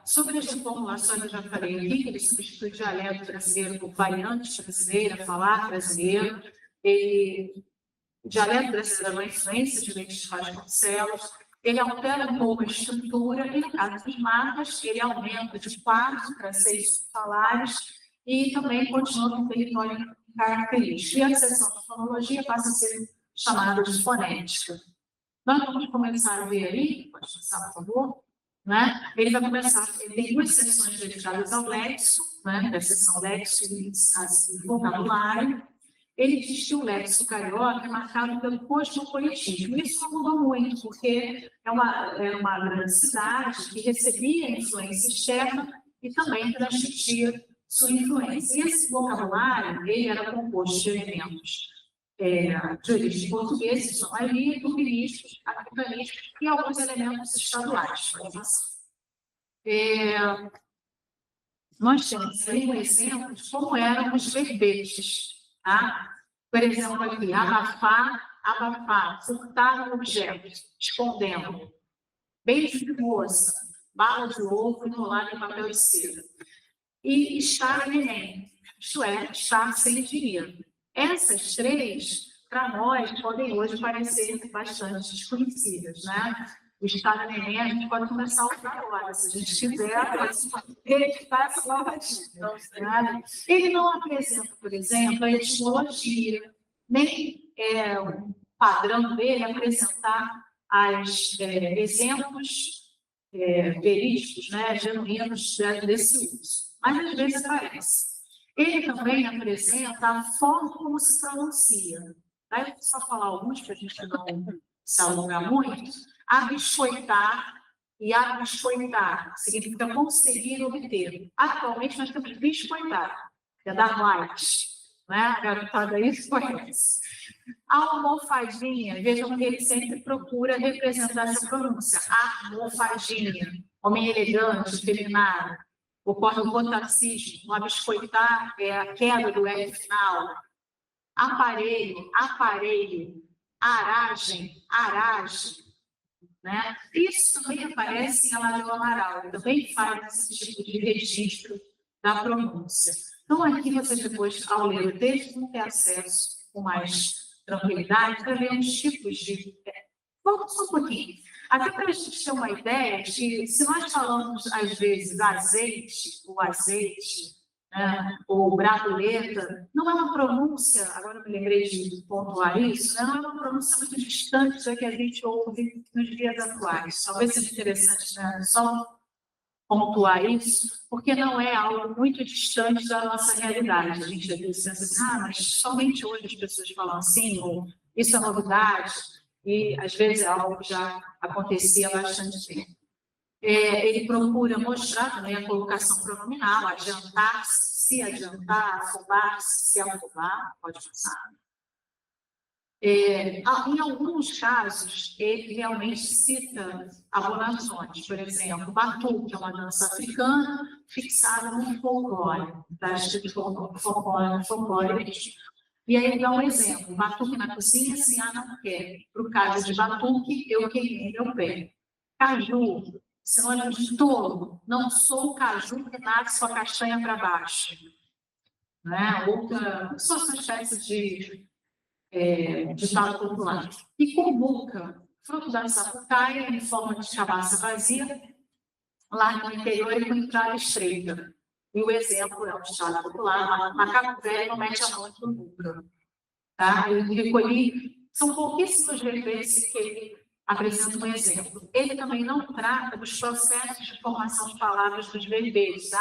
Sobre as reformulações, eu já falei aqui, que ele substitui o dialeto brasileiro por variante brasileira, falar brasileiro. O dialeto brasileiro é uma influência de Leite de Vasconcelos. Ele altera um pouco a estrutura, e no caso dos mapas, ele aumenta de 4 para 6 falares e também continua com território característico. E a seção de fonologia passa a ser chamada de fonética. Nós vamos começar a ver aí, pode passar, por favor, né? Ele vai começar, ele tem 2 seções dedicadas ao léxico, né? A seção léxico e vocabulário. Ele diz que o léxico carioca é marcado pelo cosmopolitismo. Isso não mudou muito, porque é uma grande cidade que recebia influência externa e também transmitia sua influência. E esse vocabulário, ele era composto de elementos de origem portuguesa, somalia, tupinísticos, africanísticos e alguns elementos estaduais. Nós temos aí um exemplo de como eram os verbetes. Tá? Por exemplo, aqui, abafar, furtar um objeto, escondendo, beijo de moça, bala de ovo enrolada em papel de seda. E estar neném, isto é, estar sem dinheiro. Essas 3, para nós, podem hoje parecer bastante desconhecidas, né? O estar neném a gente pode começar a usar agora, se a gente quiser, ele está só ele não apresenta, por exemplo, a etimologia, nem o padrão dele apresentar exemplos verídicos, né, genuínos desse uso. Mas às vezes aparece. Ele também apresenta a forma como se pronuncia. Tá? Eu vou só falar alguns para a gente não se alongar muito. Abiscoitar e abiscoitar significa conseguir obter. Atualmente nós temos biscoitar, que é dar likes, né? A garotada aí conhece. A almofadinha, vejam que ele sempre procura representar essa pronúncia. Almofadinha, homem elegante, feminado. Ocorre o botacismo, o abiscoitar é a queda do R final. Aparelho, aragem, aragem. Né? Isso também aparece em Amadeu Amaral, também faz esse tipo de registro da pronúncia. Então, aqui vocês depois, ao ler o texto, vão ter acesso com mais tranquilidade para ver os tipos de... Vamos só um pouquinho. Até para a gente ter uma ideia de, se nós falamos, às vezes, azeite, o azeite, né? Ou braboleta, não é uma pronúncia, agora eu me lembrei de pontuar isso, né? Não é uma pronúncia muito distante da que a gente ouve nos dias atuais. Talvez seja interessante, né? Só pontuar isso, porque não é algo muito distante da nossa realidade. A gente às vezes pensa assim, mas somente hoje as pessoas falam assim, ou isso é novidade, e às vezes é algo que já acontecia há bastante tempo. Ele procura mostrar também a colocação pronominal, adiantar-se, se adiantar, afobar-se, se afobar, pode passar. Em alguns casos, ele realmente cita abonações, por exemplo, batuque, que é uma dança africana fixada no folclore, está escrito folclore. E aí ele dá um exemplo, batuque na cozinha, se a não quer. Para o caso de batuque, eu queimei meu pé. Caju, sinônimo de tolo, não sou o caju que nasce com a castanha para baixo. Né? Outra, só essa espécie de ditado popular. E cumbuca, fruto da sapucaia em forma de cabaça vazia, lá no interior e com entrada estreita. E o exemplo é um ditado popular, macaco velho não mete a mão em cumbuca. Tá? Eu recolhi, são pouquíssimas vezes que ele apresenta um exemplo. Ele também não trata dos processos de formação de palavras dos verbos,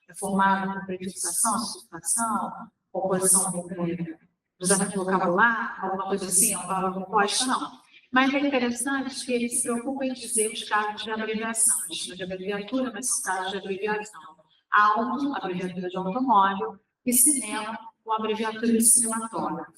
é formado por prefixação, substituição, composição do vocabulário, alguma coisa assim, uma palavra composta, não. Mas é interessante que ele se preocupa em dizer os casos de abreviação. A gente chama de abreviatura, mas são casos de abreviação. Auto, abreviatura de automóvel, e cinema, ou abreviatura de cinematógrafo.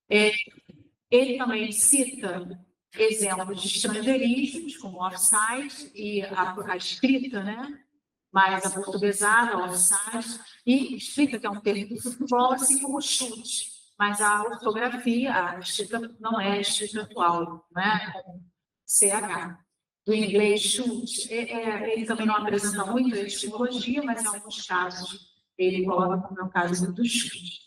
Ele também cita exemplos de estrangeirismos, como offside e a escrita, né? Mais aportuguesada, offside, e escrita, que é um termo do futebol, assim como chute. Mas a ortografia, a escrita não é a escrita atual, né? Com CH. Do inglês chute, ele também não apresenta muito a etimologia, mas em alguns casos ele coloca, como é o caso do chute.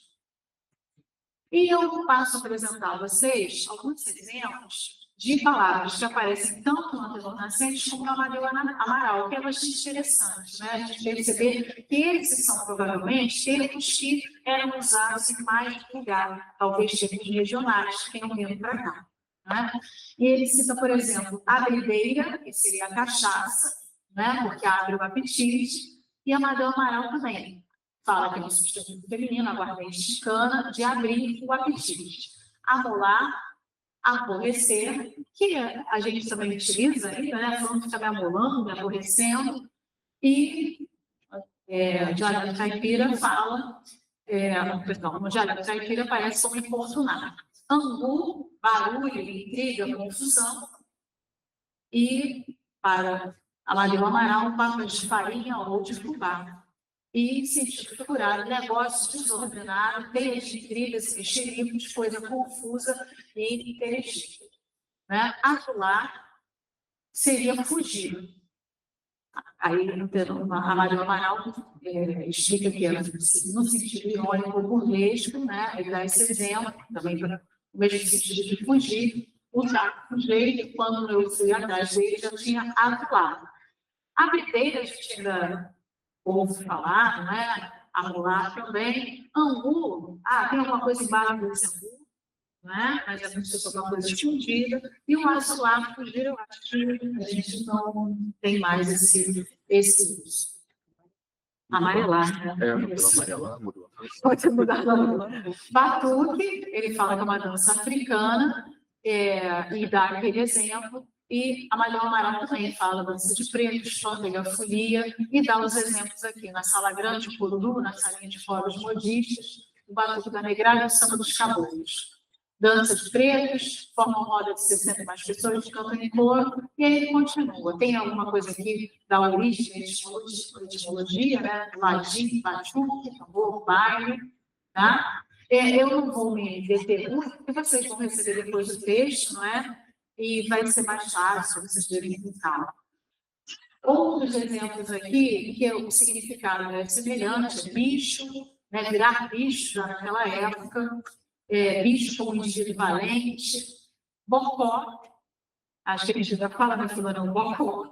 E eu passo a apresentar a vocês alguns exemplos de palavras que aparecem tanto no anterior nascente como na Amadeu Amaral, que é bastante interessante, né? A gente perceber que esses são provavelmente termos que eram usados em mais de lugar, talvez termos regionais que tenham vindo para cá. Né? E ele cita, por exemplo, a bebedeira, que seria a cachaça, né? Porque abre o apetite, e a Amadeu Amaral também. Fala que é um substantivo feminino, aguardente chicana, de abrir o apetite. Amolar, aborrecer, que a gente também utiliza, né? Falando que está me amolando, me aborrecendo. E Diário Caipira fala, no Diário Caipira parece como importunar. Angu, barulho, intriga, confusão. E para Amadeu Amaral, papas de farinha ou de fubá. E sentido figurado, negócios desordenados, teias de intrigas, mexericos, coisa confusa e inteligível. Né? Azular seria fugir. Aí, a Maria Amaral explica que é no sentido irônico ou burlesco, né? Ele dá esse exemplo, também para o mesmo sentido de fugir. O Jaco fugiu, quando eu fui atrás dele, já tinha azulado. A bebedeira, a gente ainda ouve falar, né? Amolar também. Angu, tem alguma coisa embaixo desse angu, né? Mas é como se fosse uma coisa escondida. E o azular, fugir, eu acho que a gente não tem mais esse uso. Amarelar, né? Mudou. Pode mudar. Batuque, ele fala que é uma dança africana, e dá aquele exemplo. E a Amadeu Amaral também fala dança de pretos, chômega, folia, e dá os exemplos aqui na Sala Grande, o Cururu, na salinha de fora, os modistas, o Batuque da Negrada e o Samba dos Caboclos. Dança de pretos, formam roda de 60 mais pessoas, cantam em coro, e aí ele continua. Tem alguma coisa aqui da origem, etimologia, né? Ladim, batuque, tambor, baile, tá? Eu não vou me deter muito, porque vocês vão receber depois o texto, não é? E vai ser mais fácil vocês verem com calma. Outros exemplos aqui, que o significado é semelhante, bicho, né, virar bicho já naquela época, bicho como indivíduo valente, bocó, acho que a gente já fala, né, fulano, bocó,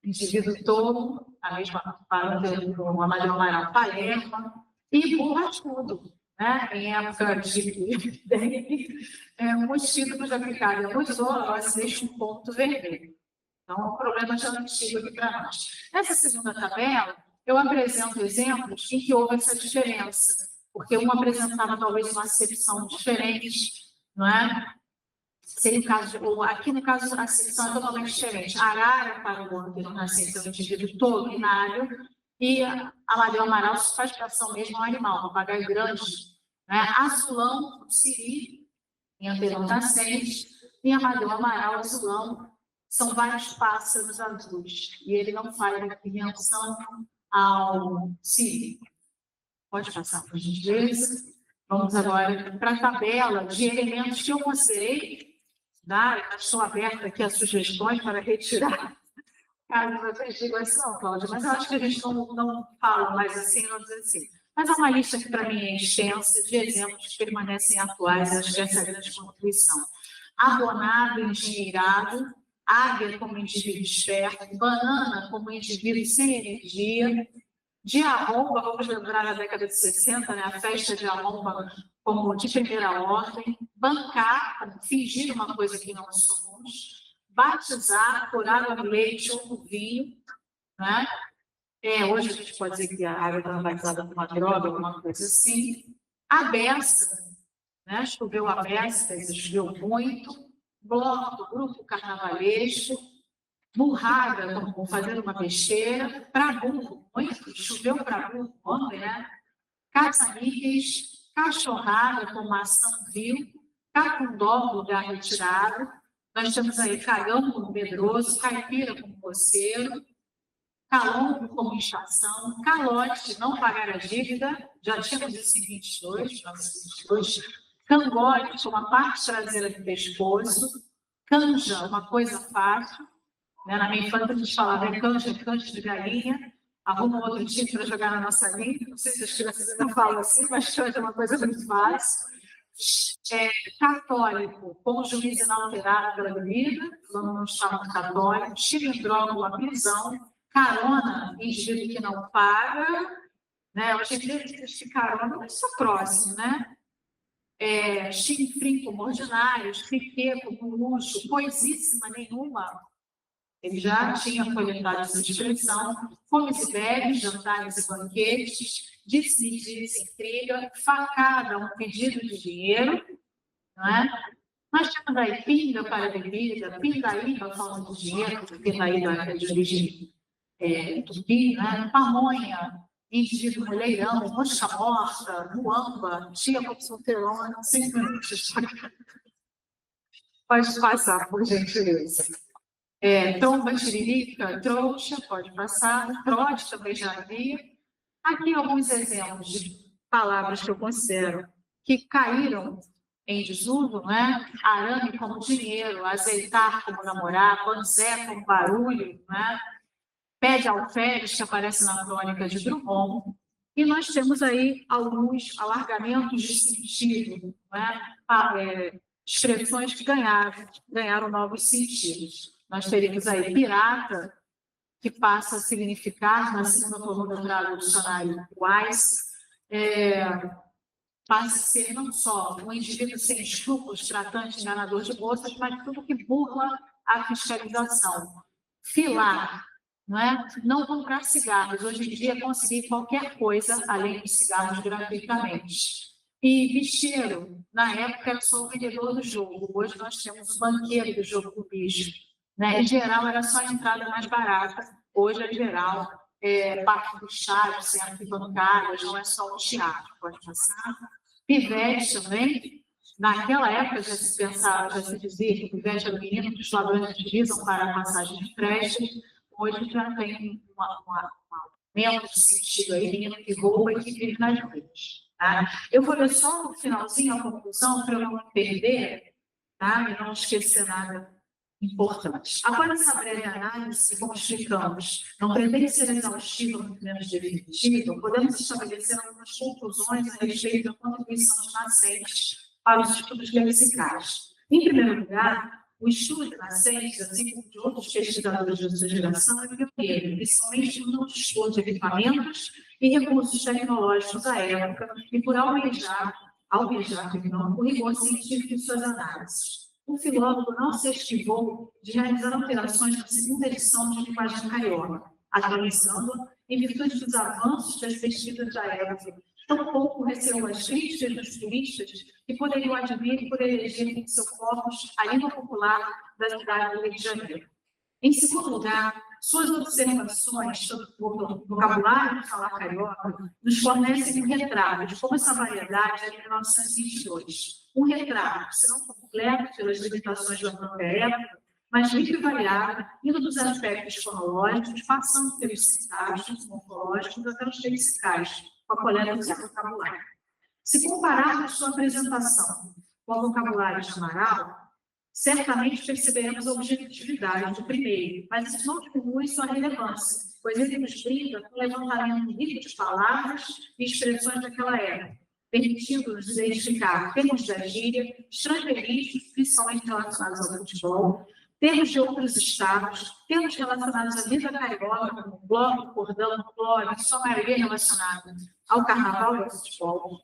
indivíduo todo, a mesma parâmetro do Amadeu Amaral Palermo, e borrachudo, né? Em época de muitos títulos aplicados a muitos deixam um ponto vermelho. Então, é um problema já antigo aqui para nós. Nessa segunda tabela, eu apresento exemplos em que houve essa diferença, porque um apresentava talvez uma acepção diferente, não é? Seria o caso, ou aqui no caso a acepção é totalmente diferente. Arara para o ano nascente é um indivíduo todo binário, e Amadeu Amaral se faz fração mesmo ao animal, um papagaio grande, né? Azulão, siri, em anterior nascente, e Amadeu Amaral, azulão, são vários pássaros azuis, e ele não faz aqui menção ao siri. Pode passar, por gentileza. Vamos agora para a tabela de elementos que eu considerei. Estou aberta aqui a sugestões para retirar. Caso vocês digam assim, não, Cláudia, mas eu acho que a gente não fala mais assim, não diz assim. Mas há uma lista que, para mim, é extensa de exemplos que permanecem atuais, acho que essa é a grande contribuição. Abonado, engenheirado, águia como indivíduo esperto, banana como indivíduo sem energia, de arromba, vamos lembrar na década de 60, né, a festa de arromba como de primeira ordem, bancar, fingir uma coisa que não somos, batizar, por água no leite ou no vinho, né? Hoje a gente pode dizer que a água está batizada com uma droga, alguma coisa assim. A beça, né? Choveu a beça, choveu muito. Bloco, grupo carnavalesco. Burrada, como fazendo uma besteira. Para burro, muito. Choveu para burro ontem, né? Caça-níqueis, cachorrada, como ação vil. Cafundó, lugar retirado. Nós temos aí cagão como medroso, caipira como coceiro, calombo como inchação, calote, não pagar a dívida, já tínhamos isso em 22, cangote, como a parte traseira do pescoço, canja, uma coisa fácil, né? Na minha infância a gente falava canja de galinha, arruma outro time para jogar na nossa língua, não sei se as crianças ainda falam assim, mas canja é uma coisa muito fácil. Católico, com juízo inalterado pela bebida, não chamam católico, chilindró, uma prisão, carona, indivíduo que não paga, né? Hoje em dia existe carona, mas isso é próximo, né? Chinfrim como ordinário, friquê como luxo, coisíssima nenhuma, ele já tinha folhetado essa expressão, comes e bebes, jantares e banquetes, disse em trilha, facada, um pedido de dinheiro, não é? Nós temos aí pinga para bebida, pindaíba falando de dinheiro, porque pindaíba é de origem tupi, né? Pamonha, indivíduo mulherão, roxa morta, muamba, tia com solteirona, 5 minutos. Pode passar, por gentileza. Tromba, tiririca, trouxa, pode passar, trote também já havia. Aqui alguns exemplos de palavras que eu considero que caíram em desuso, né? Arame como dinheiro, azeitar como namorar, banzé como barulho, né? Pé de alferes, que aparece na crônica de Drummond. E nós temos aí alguns alargamentos de sentido, né? Expressões que ganharam novos sentidos. Nós teríamos aí pirata, que passa a significar, na segunda coluna do dicionário Wise, passa a ser não só um indivíduo sem escrúpulos, tratante, enganador de bolsas, mas tudo que burla a fiscalização. Filar, não é? Não comprar cigarros. Hoje em dia, conseguir qualquer coisa além de cigarros gratuitamente. E bicheiro, na época, era só o vendedor do jogo. Hoje nós temos o banqueiro do jogo do bicho. Né? Em geral, era só a entrada mais barata. Hoje, em geral, parte do teatro, centro bancárias, não é só o teatro. Pode passar. Pivete também. Naquela época, já se dizia que o pivete era o menino que os ladrões utilizam para a passagem de crédito. Hoje já tem menos de sentido aí, menino que rouba e que vive nas ruas. Tá? Eu vou ler só no finalzinho a conclusão para eu não me perder, tá? E não esquecer nada importante. Após essa breve análise, como explicamos, não pretende ser exaustiva, muito menos definitiva, podemos estabelecer algumas conclusões a respeito da contribuição dos nascentes para os estudos lexicais. Em primeiro lugar, O estudo de nascentes, assim como de outros pesquisadores da sua geração, é pioneiro, principalmente no estudo de equipamentos e recursos tecnológicos da época e por almejar o rigor científico de suas análises. O filólogo não se esquivou de realizar alterações na segunda edição de Linguagem Carioca, atualizando-a em virtude dos avanços das pesquisas da época. Tampouco receou as críticas dos turistas que poderiam advir por eleger em seu corpus a língua popular da cidade do Rio de Janeiro. Em segundo lugar, suas observações sobre o vocabulário do falar carioca nos fornecem um retrato de como essa variedade é de 1922. Um retrato, se não completo pelas limitações da própria época, mas rico e variado, indo dos aspectos fonológicos, passando pelos sintáticos, morfológicos, até os lexicais, com a coleta do seu vocabulário. Se compararmos sua apresentação com o vocabulário de Amaral, certamente perceberemos a objetividade do primeiro, mas isso não diminui sua relevância, pois ele nos brinda com o levantamento rico de palavras e expressões daquela época, permitindo-nos identificar termos da gíria, estrangeirismos, principalmente relacionados ao futebol, termos de outros estados, termos relacionados à vida carioca, como bloco, cordão, cloro, em sua maioria relacionada ao carnaval e ao futebol,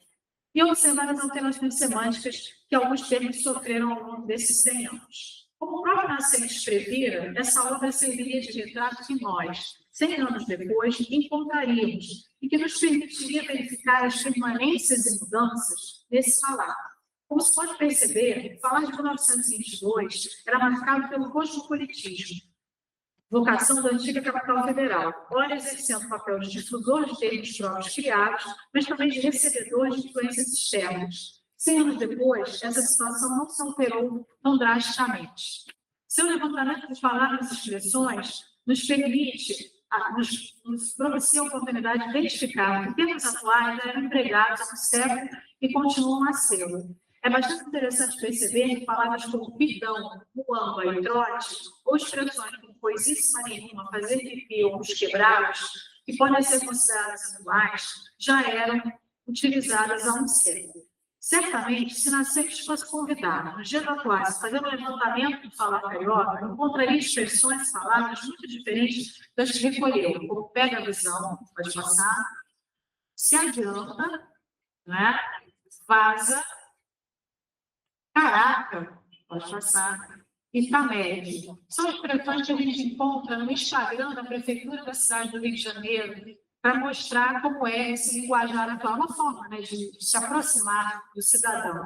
e observar as alterações semânticas que alguns termos sofreram ao longo desses 100 anos. Como o próprio Nascentes previra, essa obra serviria de retrato que nós, 100 anos depois, encontraríamos e que nos permitiria verificar as permanências e mudanças nesse falar. Como se pode perceber, o falar de 1922 era marcado pelo cosmopolitismo, vocação da antiga capital federal, ora exercendo o papel de difusor de termos próprios criados, mas também de recebedor de influências externas. 100 anos depois, essa situação não se alterou tão drasticamente. Seu levantamento de palavras e expressões nos permite, nos propicia a oportunidade de identificar que termos atuais eram empregados há um século e continuam a ser. É bastante interessante perceber que palavras como pidão, muamba e trote, ou expressões como coisíssima nenhuma, fazer pipi ou os quebrados, que podem ser consideradas atuais, já eram utilizadas há um século. Certamente, se Nascentes fosse convidado, nos dias atuais, a fazer um levantamento do falar carioca, encontraria expressões e palavras muito diferentes das que recolheu, como pega a visão, pode passar, se adianta, né? Vaza, caraca, pode passar, e tá médio. São expressões que a gente encontra no Instagram da Prefeitura da cidade do Rio de Janeiro, para mostrar como é esse linguajar atual, uma forma, né, de se aproximar do cidadão.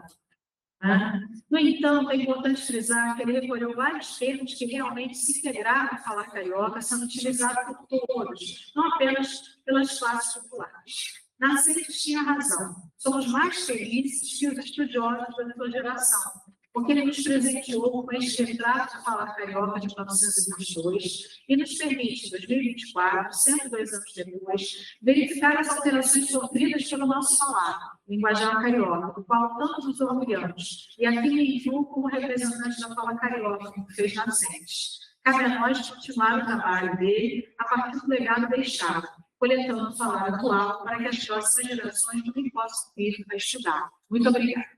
Né? No entanto, é importante frisar que ele recolheu vários termos que realmente se integraram ao falar carioca, sendo utilizados por todos, não apenas pelas classes populares. Nascentes tinha razão. Somos mais felizes que os estudiosos da sua geração, porque ele nos presenteou com este retrato do falar carioca de 1922 e nos permite, em 2024, 102 anos depois, verificar as alterações sofridas pelo nosso falar, linguajar carioca, do qual tanto nos orgulhamos, e aqui me incluo como representante da fala carioca, como fez Nascentes. Cabe a nós continuar o trabalho dele a partir do legado deixado, coletando o falar atual para que as próximas gerações também possam vir a estudar. Muito obrigada.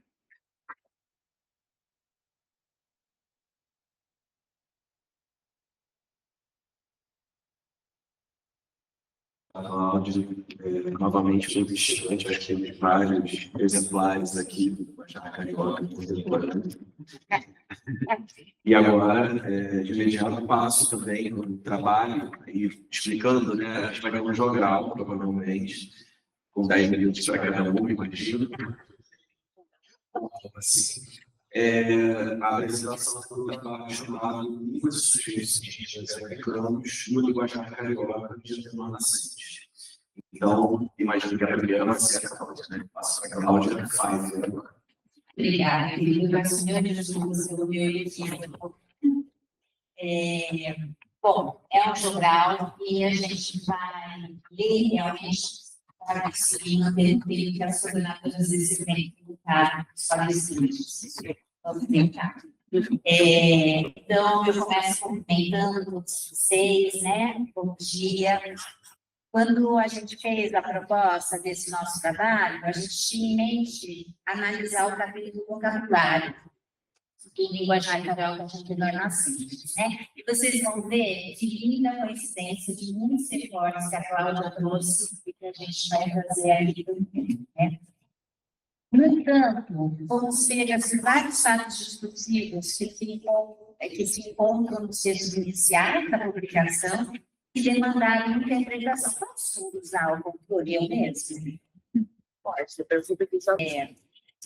Cláudio, novamente muito estudante, acho que tem vários exemplares aqui do Linguajar Carioca contemporâneo. E agora, de imediato, passo também no trabalho, e explicando, né, a gente vai ter um jogral, provavelmente, com 10 minutos para cada um, imagino. Assim, a apresentação do trabalho chamado Línguas e Sujeitos Indígenas e Africanos no Linguajar Carioca de Nascentes. Então, imagino que a primeira vai ser a Cláudia, né? Passa a Cláudia, faz agora. Obrigada, querido. Bom, é um jogral e a gente vai ler realmente para seguir que as coordenadoras desse evento para os palestrantes. Vamos tentar. Então, eu começo cumprimentando todos vocês, né? Bom dia. Quando a gente fez a proposta desse nosso trabalho, a gente tinha em mente analisar o capítulo do vocabulário. do linguajar carioca de nós nascentes, né? E vocês vão ver que linda coincidência de muitos recortes que a Cláudia trouxe e que a gente vai fazer aqui também, né? No entanto, vamos ver assim, vários fatos discursivos que se encontram nos textos iniciais da publicação e demandaram interpretação. Posso usar o computador eu mesmo? Pode, você percebe que isso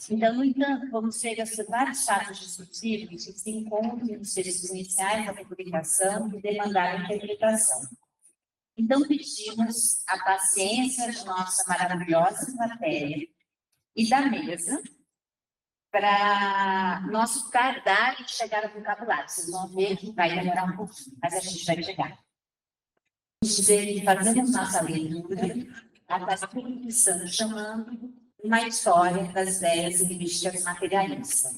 Então, no entanto, vamos ver assim, vários fatos discursivos que se encontram nos textos iniciais da publicação e demandaram interpretação. Então, pedimos a paciência de nossa maravilhosa matéria e da mesa para nosso cardápio chegar ao vocabulário. Vocês vão ver que vai demorar um pouquinho, mas a gente vai chegar. Fazemos nossa leitura, a publicação chamando uma história das ideias linguísticas materialistas.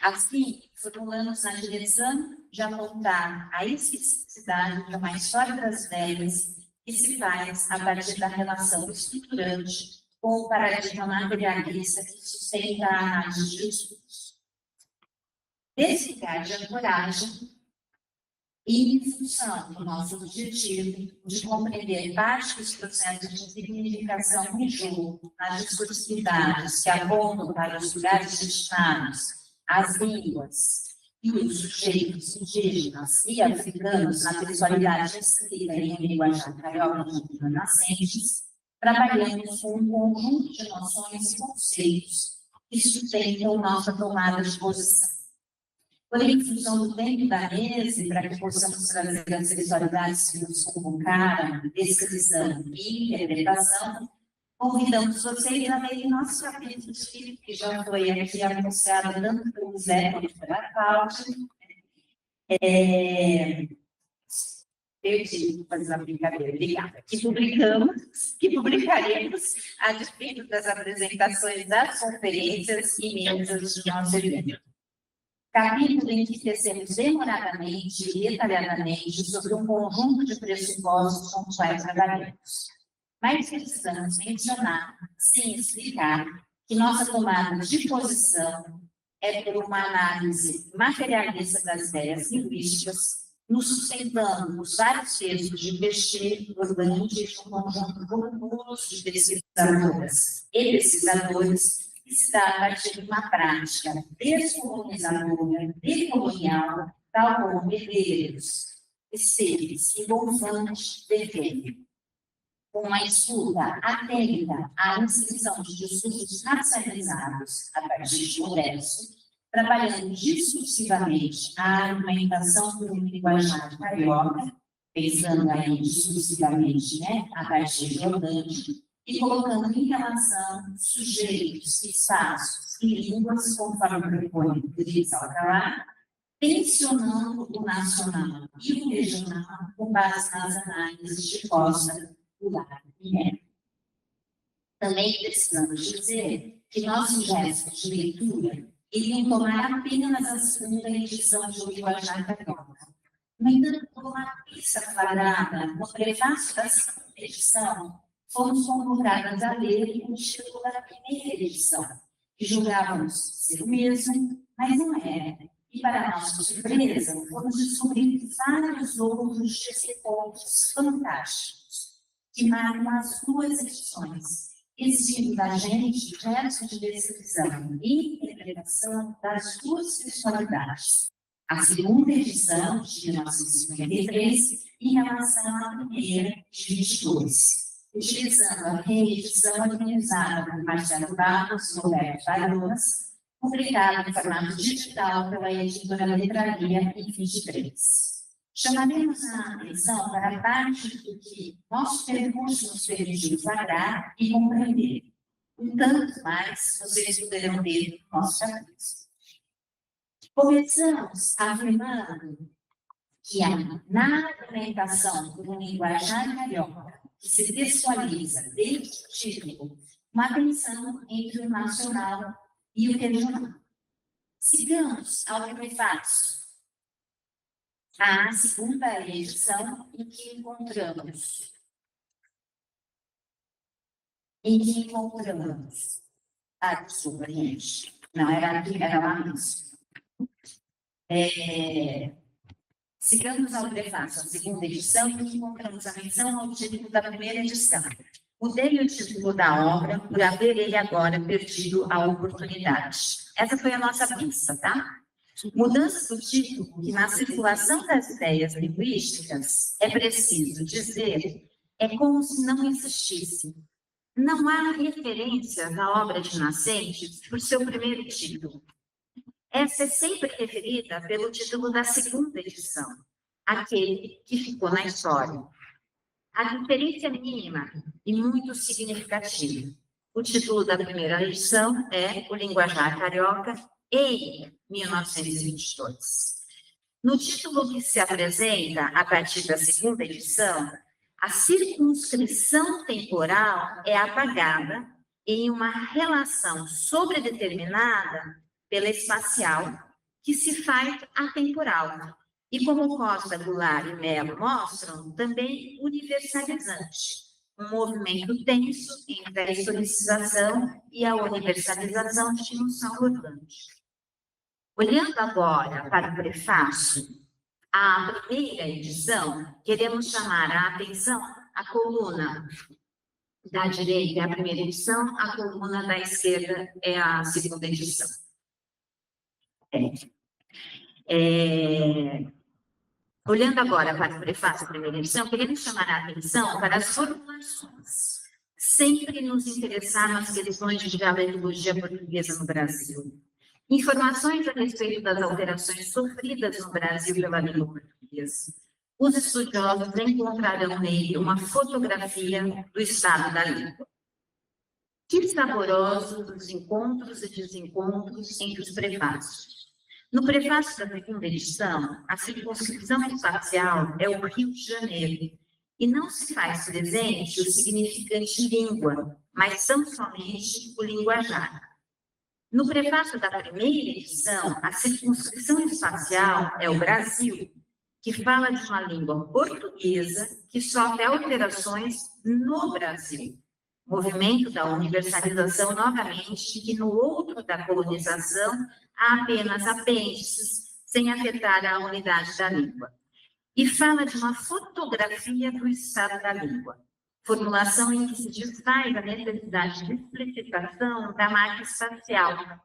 Assim, formulamos na direção de apontar a especificidade de uma história das ideias que se faz a partir da relação estruturante com o paradigma materialista que sustenta a análise de estudos. Desse lugar de ancoragem, e em função do nosso objetivo de compreender parte dos processos de significação em jogo nas discursividades que apontam para os lugares destinados, as línguas e os sujeitos indígenas e africanos na textualidade escrita em linguagem carioca de nascentes, trabalhamos com um conjunto de noções e conceitos que sustentam nossa tomada de posição. Porém, em função do tempo da mesa, e para que possamos trazer as sexualidades que nos convocaram, descrição e interpretação, convidamos vocês a lerem nosso capítulo de livro, que já foi aqui anunciado tanto pelo Zé quanto pela Cláudia. Eu tive que fazer uma brincadeira, obrigada. Que publicaremos a despeito das apresentações das conferências e mesas do nosso evento. Capítulo em que tecemos demoradamente e detalhadamente sobre um conjunto de pressupostos com os quais trabalhamos. Mas precisamos mencionar, sem explicar, que nossa tomada de posição é por uma análise materialista das ideias linguísticas, nos sustentando nos vários textos de Peixe, Urbanite e um conjunto volumoso de pesquisadoras e pesquisadores, que se dá a partir de uma prática descolonizadora, decolonial, tal como herdeiros, seres engolfantes defendem. Com a escuta atenta à inscrição de discursos racializados a partir de um verso, trabalhando discursivamente a argumentação do linguajar carioca, pensando aí discursivamente, né, a partir de Rodante, e colocando em relação sujeitos, espaços e línguas, conforme propõe o Luiz Alcalá, tensionando o nacional e o regional com base nas análises de Costa, Goulart e Neto. Também precisamos dizer que nossos gestos de leitura iriam tomar apenas a segunda edição do linguajar carioca. No entanto, por uma pista quadrada no prefácio da segunda edição, fomos convocadas a ler o título da primeira edição, que julgávamos ser o mesmo, mas não era. E, para nossa surpresa, fomos descobrir vários outros pontos fantásticos, que marcam as duas edições, exigindo da gente gestos de descrição e interpretação das duas sexualidades. A segunda edição, de 1953, em relação à primeira, de 22. Utilizando a reedição organizada por Marcelo Barros e Roberto Baronas, publicada em formato digital pela editora Letraria em 23. Chamaremos a atenção para a parte do que nosso percurso nos permitiu flagrar e compreender. Um tanto mais vocês poderão ver no nosso capítulo. Começamos afirmando que na argumentação do linguajar carioca, que se textualiza desde o título, uma tensão entre o nacional e o regional. Sigamos ao prefácio, a segunda edição em que encontramos. Desculpa, gente. Não, era lá mesmo. Sigamos ao prefácio, a segunda edição, e encontramos a menção ao título da primeira edição. Mudei o título da obra por haver ele agora perdido a oportunidade. Essa foi a nossa pista, tá? Mudança do título, que na circulação das ideias linguísticas, é preciso dizer, é como se não existisse. Não há referência à obra de Nascentes por seu primeiro título. Essa é sempre referida pelo título da segunda edição, aquele que ficou na história. A diferença é mínima e muito significativa. O título da primeira edição é O Linguajar Carioca, em 1922. No título que se apresenta a partir da segunda edição, a circunscrição temporal é apagada em uma relação sobredeterminada pela espacial, que se faz atemporal. E como Costa, Goulart e Mello mostram, também universalizante. Um movimento tenso entre a historicização e a universalização de noção orgânica. Olhando agora para o prefácio, a primeira edição, queremos chamar a atenção à coluna da direita é a primeira edição, a coluna da esquerda é a segunda edição. Olhando agora para o prefácio da primeira edição, queremos chamar a atenção para as formulações. Sempre nos interessaram as questões de dialetologia portuguesa no Brasil. Informações a respeito das alterações sofridas no Brasil pela língua portuguesa. Os estudiosos encontrarão nele uma fotografia do estado da língua. Que saborosos os encontros e desencontros entre os prefácios. No prefácio da segunda edição, a circunscrição espacial é o Rio de Janeiro, e não se faz presente o significante língua, mas são somente o linguajar. No prefácio da primeira edição, a circunscrição espacial é o Brasil, que fala de uma língua portuguesa que sofre alterações no Brasil. Movimento da universalização novamente, que no outro da colonização há apenas apêndices, sem afetar a unidade da língua. E fala de uma fotografia do estado da língua. Formulação em que se desfaz a necessidade de explicitação da marca espacial,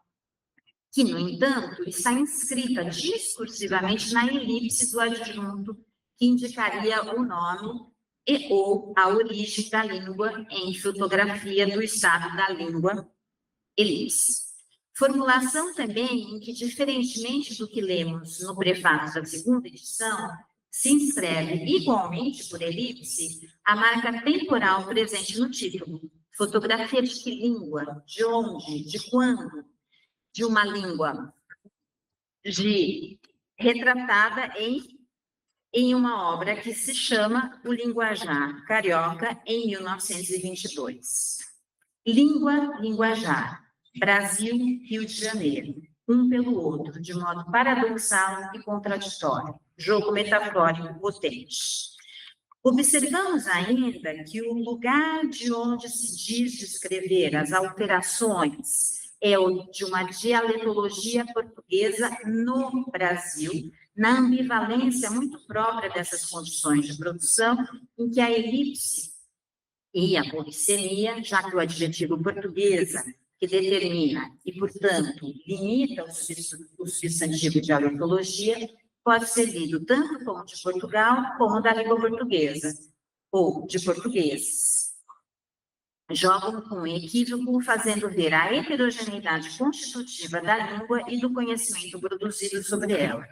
que, no entanto, está inscrita discursivamente na elipse do adjunto, que indicaria o nome e ou a origem da língua em fotografia do estado da língua, elipse. Formulação também em que, diferentemente do que lemos no prefácio da segunda edição, se inscreve igualmente por elipse a marca temporal presente no título. Fotografia de que língua, de onde, de quando, de uma língua retratada em uma obra que se chama O Linguajar Carioca, em 1922. Língua, linguajar, Brasil, Rio de Janeiro, um pelo outro, de modo paradoxal e contraditório, jogo metafórico potente. Observamos ainda que o lugar de onde se diz descrever as alterações é o de uma dialetologia portuguesa no Brasil, na ambivalência muito própria dessas condições de produção, em que a elipse e a polissemia, já que o adjetivo portuguesa, que determina e, portanto, limita o substantivo dialetologia, pode ser lido tanto como de Portugal como da língua portuguesa, ou de portugueses. Jogam com um equívoco, fazendo ver a heterogeneidade constitutiva da língua e do conhecimento produzido sobre ela.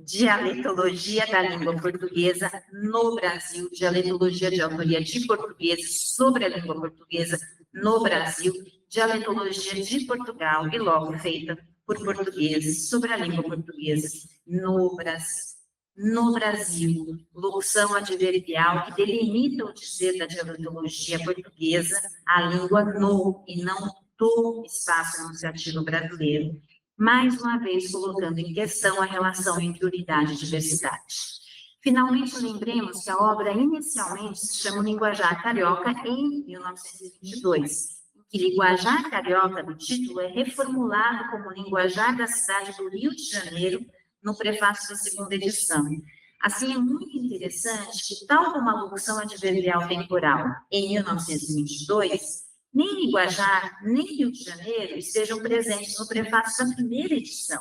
Dialetologia da língua portuguesa no Brasil, dialetologia de autoria de portugueses sobre a língua portuguesa no Brasil, dialetologia de Portugal e logo feita por portugueses sobre a língua portuguesa no Brasil. No Brasil, locução adverbial que delimita o dizer da dialetologia portuguesa, a língua no e não do espaço enunciativo brasileiro, mais uma vez colocando em questão a relação entre unidade e diversidade. Finalmente, lembremos que a obra inicialmente se chama Linguajar Carioca em 1922, que linguajar carioca do título é reformulado como linguajar da cidade do Rio de Janeiro no prefácio da segunda edição. Assim, é muito interessante que, tal como a locução adverbial temporal em 1922, nem linguajar, nem Rio de Janeiro estejam presentes no prefácio da primeira edição,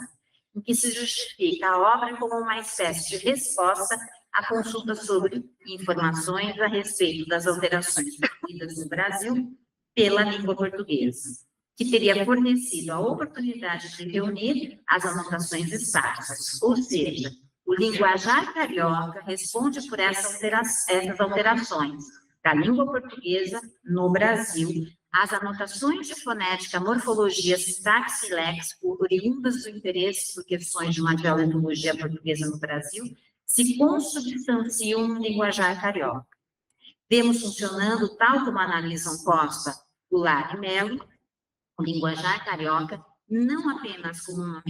em que se justifica a obra como uma espécie de resposta à consulta sobre informações a respeito das alterações sofridas no Brasil pela língua portuguesa, que teria fornecido a oportunidade de reunir as anotações esparsas, ou seja, o linguajar carioca responde por essas alterações da língua portuguesa no Brasil, as anotações de fonética, morfologia, sintaxe e léxico, oriundas do interesse por questões de uma dialetologia portuguesa no Brasil, se consubstanciam no linguajar carioca. Vemos funcionando, tal como analisam Costa, Goulart e Mello, o linguajar carioca não apenas como uma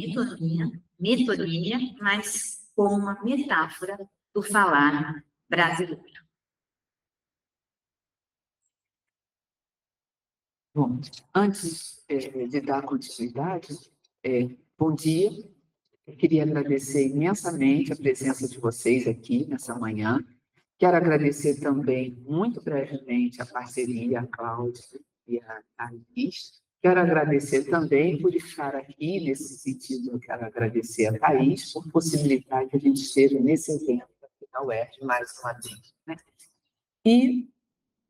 metonímia, mas como uma metáfora do falar brasileiro. Bom, antes de dar continuidade, bom dia. Eu queria agradecer imensamente a presença de vocês aqui nessa manhã. Quero agradecer também, muito brevemente, a parceria, a Cláudia e a Liz. Quero agradecer também por estar aqui, nesse sentido, eu quero agradecer a Thaís por possibilitar que a gente esteja nesse evento aqui na UERJ, mais uma vez. Né? E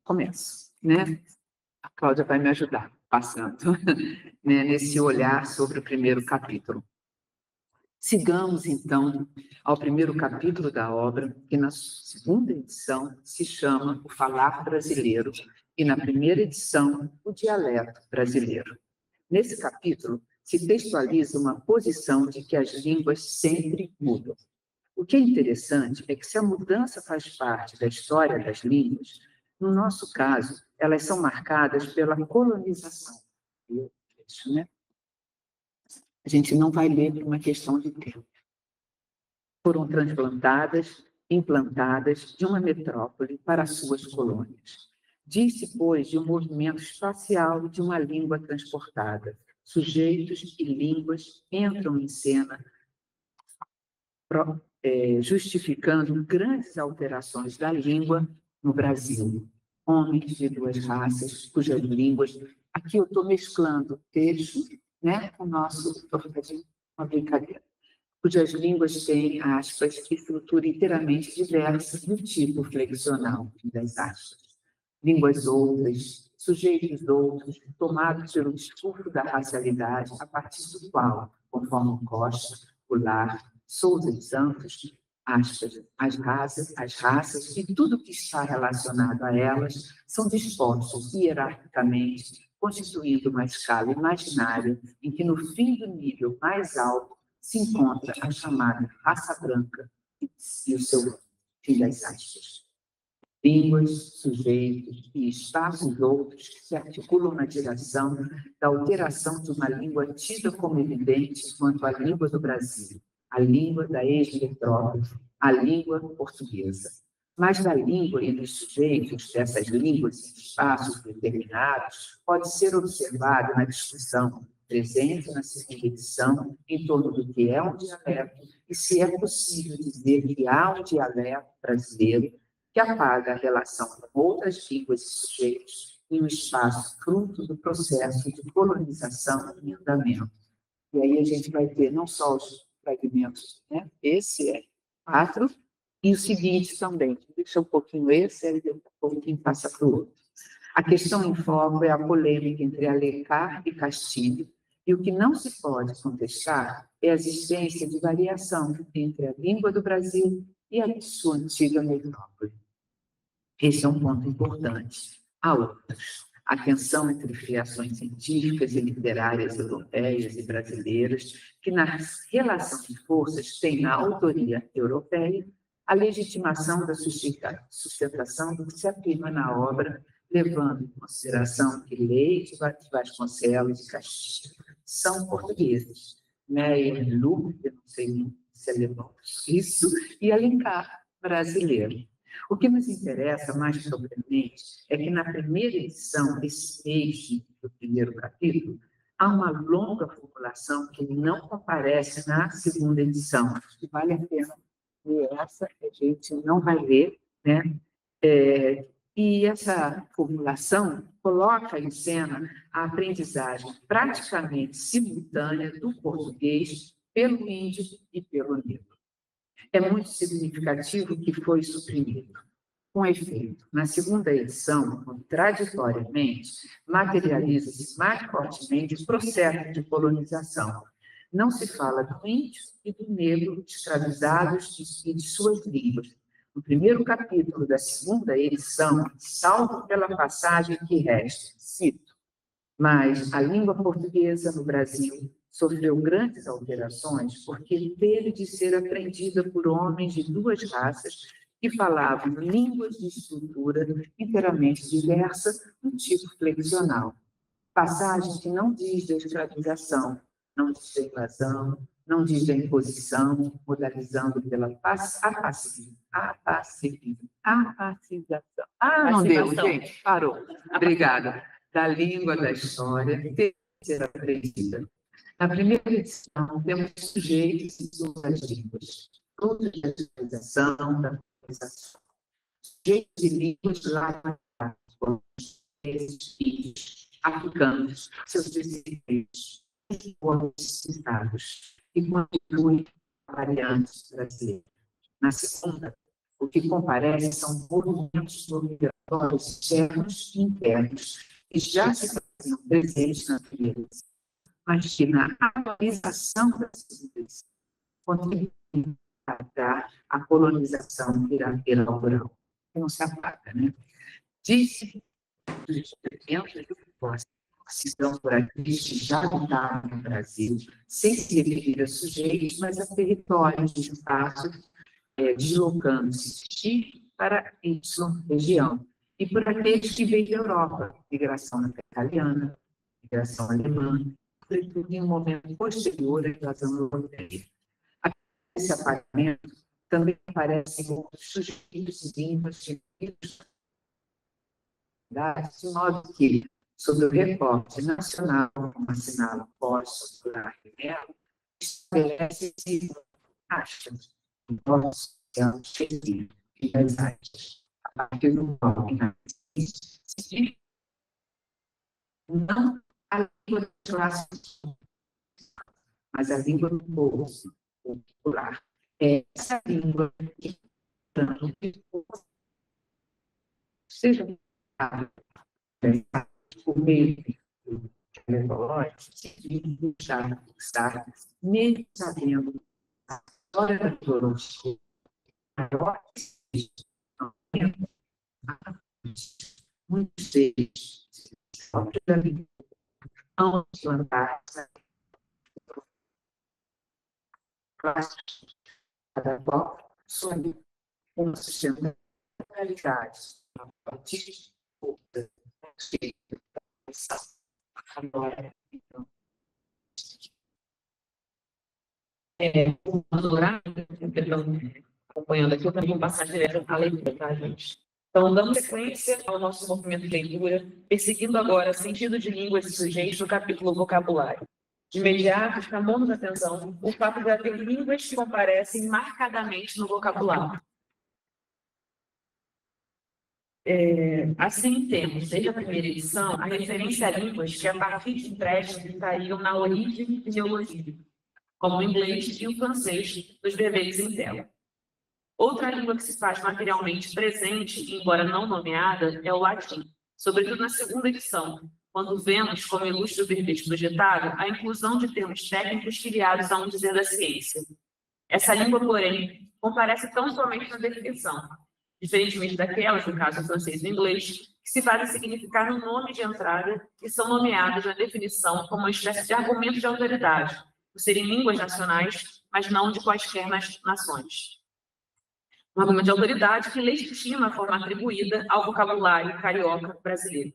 começo, né? A Cláudia vai me ajudar, passando, né, nesse olhar sobre o primeiro capítulo. Sigamos, então, ao primeiro capítulo da obra, que na segunda edição se chama O Falar Brasileiro, e na primeira edição, O Dialeto Brasileiro. Nesse capítulo, se textualiza uma posição de que as línguas sempre mudam. O que é interessante é que, se a mudança faz parte da história das línguas, no nosso caso, elas são marcadas pela colonização. Né? A gente não vai ler por uma questão de tempo. Foram transplantadas, implantadas de uma metrópole para suas colônias. Diz-se, pois, de um movimento espacial de uma língua transportada. Sujeitos e línguas entram em cena, justificando grandes alterações da língua no Brasil. Homens de duas raças, cujas línguas... Aqui eu estou mesclando texto, né, com o nosso... uma brincadeira. Cujas línguas têm aspas, estrutura inteiramente diversa do tipo flexional das aspas. Línguas outras, sujeitos outros, tomados pelo discurso da racialidade, a partir do qual, conforme Costa, Goulart, Souza e Santos, aspas, as raças e tudo que está relacionado a elas são dispostos hierarquicamente, constituindo uma escala imaginária em que, no fim do nível mais alto, se encontra a chamada raça branca e o seu fim das aspas. Línguas, sujeitos e espaços outros que se articulam na direção da alteração de uma língua tida como evidente quanto à língua do Brasil, a língua da ex-metrópole, a língua portuguesa. Mas da língua e dos sujeitos dessas línguas e espaços determinados pode ser observado na discussão presente na segunda edição em torno do que é um dialeto e se é possível dizer que há um dialeto brasileiro que apaga a relação com outras línguas e sujeitos em um espaço fruto do processo de colonização em andamento. E aí a gente vai ter não só os fragmentos, né? Esse é 4, e o seguinte também. Deixa um pouquinho esse, aí um pouquinho passa para o outro. A questão em foco é a polêmica entre Alencar e Castilho, e o que não se pode contestar é a existência de variação entre a língua do Brasil e a de sua antiga metrópole. Esse é um ponto importante. Há outros. A tensão entre criações científicas e literárias europeias e brasileiras, que na relação de forças tem na autoria europeia a legitimação da sustentação do que se afirma na obra, levando em consideração que Leite, Vasconcelos e Castilho são portugueses. Meyer, Lupe, não sei se é alemão, isso, e Alencar, brasileiro. O que nos interessa mais propriamente é que na primeira edição desse eixo do primeiro capítulo, há uma longa formulação que não aparece na segunda edição. Acho que vale a pena ler essa, a gente não vai ler, né? E essa formulação coloca em cena a aprendizagem praticamente simultânea do português pelo índio e pelo negro. É muito significativo que foi suprimido. Com efeito, na segunda edição, contraditoriamente, materializa-se mais fortemente o processo de colonização. Não se fala do índio e do negro escravizados e de suas línguas. No primeiro capítulo da segunda edição, salvo pela passagem que resta, cito, mas a língua portuguesa no Brasil sofreu grandes alterações porque teve de ser aprendida por homens de duas raças que falavam línguas de estrutura inteiramente diversa, do tipo flexional. Passagem que não diz da escravização, não diz da invasão, não diz da imposição, modalizando pela pacificação. Não deu, gente, parou. Obrigada. Da língua da história, tem que ser aprendida. Na primeira edição, temos sujeitos e suas línguas, frutos da civilização, da civilização. Sujeitos e línguas lá como índios, africanos, seus descendentes, estados, e constituem variantes brasileiras. Na segunda, o que comparece são movimentos migratórios externos e internos, que já se faziam presentes na primeira edição, mas que na atualização da civilização contribuem para a colonização inaugural, que não se apaga, né? Disse os experimentos do cidadãos braguistas já habitavam no Brasil, sem se referir a sujeitos, mas a territórios de espaço, deslocando-se para Y região, e por aqueles que veio da Europa, migração italiana, migração alemã, sobretudo em um momento posterior à invasão europeia. Esse apagamento também aparece em outros sujeitos e línguas de modo que, sob o recorte nacional, como assinala pós-popular de Mello, estabelece-se achas em nossos anos e das artes, a partir do qual não a língua das classes, mas a língua do povo popular. É essa língua que, tanto que seja por meio do fixar, mesmo sabendo a história da filosofia, muitos deles vão plantar cada qual sobre uma sustentabilidade a partir da agora, então, acompanhando aqui, eu também vou passar direto à leitura, tá, gente? Então, dando sequência ao nosso movimento de leitura, perseguindo agora sentido de línguas e sujeitos no capítulo vocabulário. De imediato, chamamos a atenção o fato de haver línguas que comparecem marcadamente no vocabulário. Assim, temos, desde a primeira edição, a referência a línguas que, a partir de empréstimos, estariam na origem e neologia, como o inglês e o francês dos bebês em tela. Outra língua que se faz materialmente presente, embora não nomeada, é o latim, sobretudo na segunda edição, quando vemos, como ilustra o verbete projetado, a inclusão de termos técnicos filiados a um dizer da ciência. Essa língua, porém, comparece tão somente na definição, diferentemente daquelas, no caso do francês e do inglês, que se fazem significar no nome de entrada e são nomeados na definição como uma espécie de argumento de autoridade, por serem línguas nacionais, mas não de quaisquer nações. Um argumento de autoridade que legitima a forma atribuída ao vocabulário carioca brasileiro.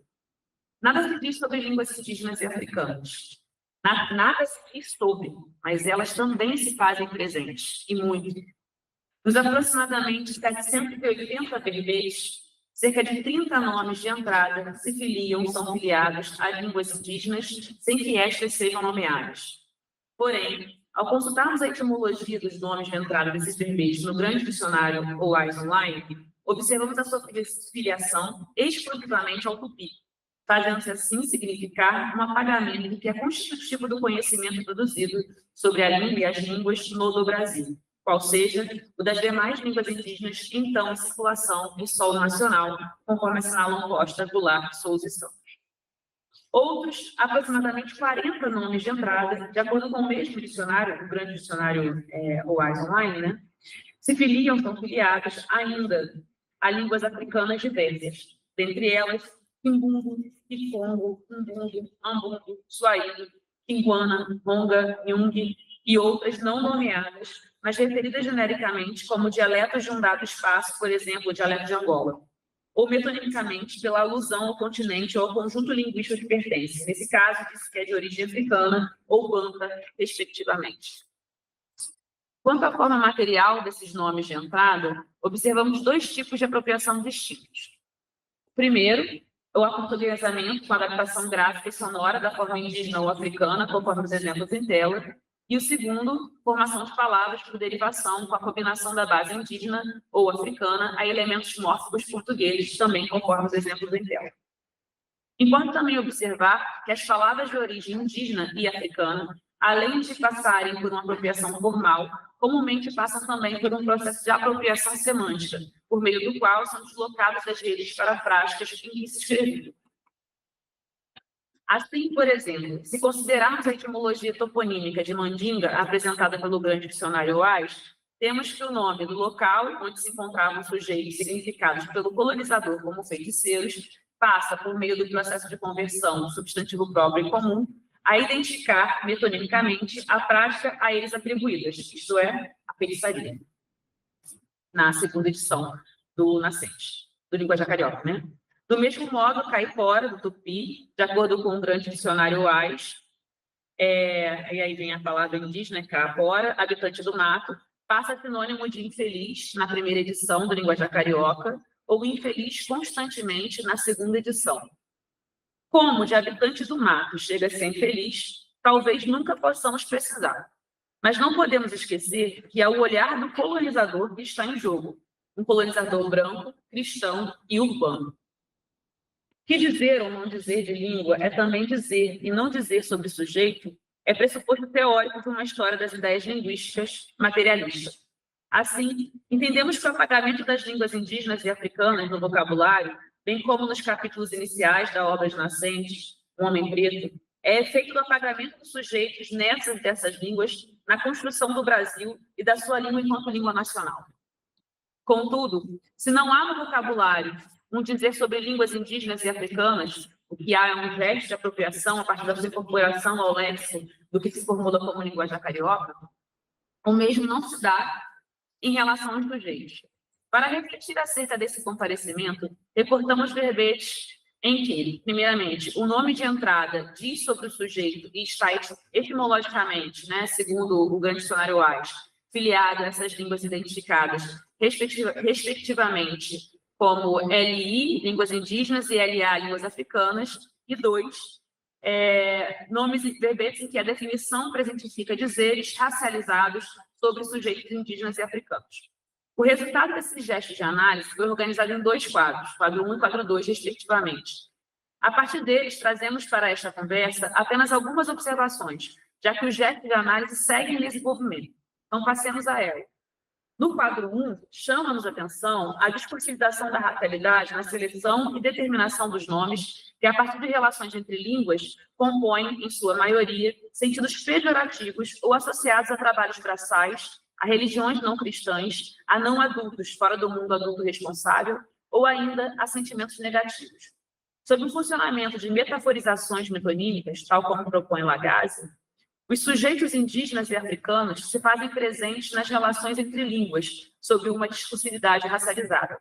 Nada se diz sobre línguas indígenas e africanas. Nada se diz sobre, mas elas também se fazem presentes, e muito. Dos aproximadamente 780 verbetes, cerca de 30 nomes de entrada se filiam, são filiados a línguas indígenas, sem que estas sejam nomeadas. Porém, ao consultarmos a etimologia dos nomes de entrada desses verbetes no Grande Dicionário ou AIS Online, observamos a sua filiação exclusivamente ao tupi, fazendo-se assim significar um apagamento que é constitutivo do conhecimento produzido sobre a língua e as línguas no Brasil, qual seja o das demais línguas indígenas, então em circulação em solo nacional, conforme assinalam Costa, Goulart, Souza e Santos. Outros, aproximadamente 40 nomes de entrada, de acordo com o mesmo dicionário, o Grande Dicionário OAS Online, né, se filiam, são filiados ainda a línguas africanas diversas, dentre elas Kimbundu, Kikongo, Umbundu, Ambundu, Swahili, Kingwana, Honga, Nyung e outras não nomeadas, mas referidas genericamente como dialetos de um dado espaço, por exemplo, o dialeto de Angola, ou metonimicamente pela alusão ao continente ou ao conjunto linguístico que pertence. Nesse caso, diz que é de origem africana ou banta, respectivamente. Quanto à forma material desses nomes de entrada, observamos dois tipos de apropriação distintos. Primeiro, o aportuguesamento com adaptação gráfica e sonora da forma indígena ou africana, conforme os exemplos em tela. E o segundo, formação de palavras por derivação com a combinação da base indígena ou africana a elementos mórficos portugueses, também conforme os exemplos em tela. Importa também observar que as palavras de origem indígena e africana, além de passarem por uma apropriação formal, comumente passam também por um processo de apropriação semântica, por meio do qual são deslocadas das redes parafrásticas em que se escreviam. Assim, por exemplo, se considerarmos a etimologia toponímica de Mandinga, apresentada pelo Grande Dicionário OAS, temos que o nome do local onde se encontravam sujeitos significados pelo colonizador como feiticeiros passa, por meio do processo de conversão do substantivo próprio e comum, a identificar metonimicamente a prática a eles atribuídas, isto é, a feitiçaria, na segunda edição do Nascente, do Linguajar Carioca, né? Do mesmo modo, caipora, do tupi, de acordo com o Grande Dicionário AIS, e aí vem a palavra indígena, caipora, habitante do mato, passa sinônimo de infeliz na primeira edição do Linguajar Carioca, ou infeliz constantemente na segunda edição. Como de habitante do mato chega a ser infeliz, talvez nunca possamos precisar. Mas não podemos esquecer que é o olhar do colonizador que está em jogo, um colonizador branco, cristão e urbano. Que dizer ou não dizer de língua é também dizer e não dizer sobre sujeito é pressuposto teórico de uma história das ideias linguísticas materialistas. Assim, entendemos que o apagamento das línguas indígenas e africanas no vocabulário, bem como nos capítulos iniciais da obra de Nascentes, O Homem Preto, é efeito do apagamento dos sujeitos nessas e dessas línguas na construção do Brasil e da sua língua enquanto língua nacional. Contudo, se não há no vocabulário um dizer sobre línguas indígenas e africanas, o que há é um gesto de apropriação a partir da sua incorporação ao léxico do que se formula como linguajar carioca, o mesmo não se dá em relação aos sujeitos. Para refletir acerca desse comparecimento, reportamos verbetes em que, primeiramente, o nome de entrada diz sobre o sujeito e está etimologicamente, né, segundo o Grande Dicionário AIS, filiado a essas línguas identificadas, respectivamente, como LI, línguas indígenas, e LA, línguas africanas, e 2, nomes e verbetes em que a definição presentifica dizeres racializados sobre sujeitos indígenas e africanos. O resultado desse gesto de análise foi organizado em 2 quadros, quadro 1 e quadro 2, respectivamente. A partir deles, trazemos para esta conversa apenas algumas observações, já que o gesto de análise segue em desenvolvimento. Então, passemos a ela. No quadro 1, chama-nos a atenção a discursivização da racialidade na seleção e determinação dos nomes que, a partir de relações entre línguas, compõem, em sua maioria, sentidos pejorativos ou associados a trabalhos braçais, a religiões não cristãs, a não adultos fora do mundo adulto responsável ou ainda a sentimentos negativos. Sob o funcionamento de metaforizações metonímicas, tal como propõe Lagasse, os sujeitos indígenas e africanos se fazem presentes nas relações entre línguas, sob uma discursividade racializada.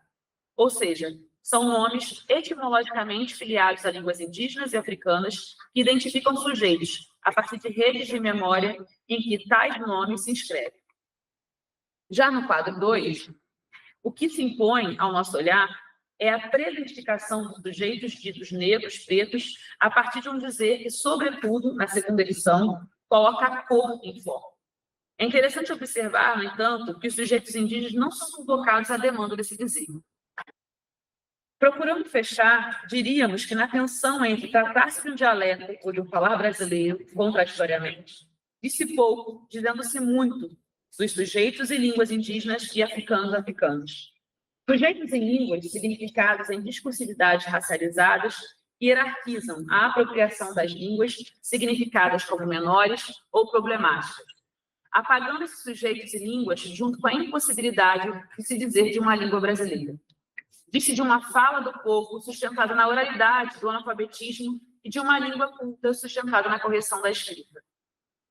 Ou seja, são nomes etimologicamente filiados a línguas indígenas e africanas que identificam sujeitos a partir de redes de memória em que tais nomes se inscrevem. Já no quadro 2, o que se impõe ao nosso olhar é a pré-identificação dos sujeitos ditos negros, pretos, a partir de um dizer que, sobretudo, na segunda edição, coloca a cor em foco. É interessante observar, no entanto, que os sujeitos indígenas não são convocados à demanda desse dizer. Procurando fechar, diríamos que na tensão entre tratar-se de um dialeto ou de um falar brasileiro, contraditoriamente, disse pouco, dizendo-se muito, dos sujeitos e línguas indígenas e africanos. Sujeitos e línguas, significados em discursividades racializadas, hierarquizam a apropriação das línguas, significadas como menores ou problemáticas, apagando esses sujeitos e línguas junto com a impossibilidade de se dizer de uma língua brasileira. Diz-se de uma fala do povo sustentada na oralidade, do analfabetismo e de uma língua culta sustentada na correção da escrita.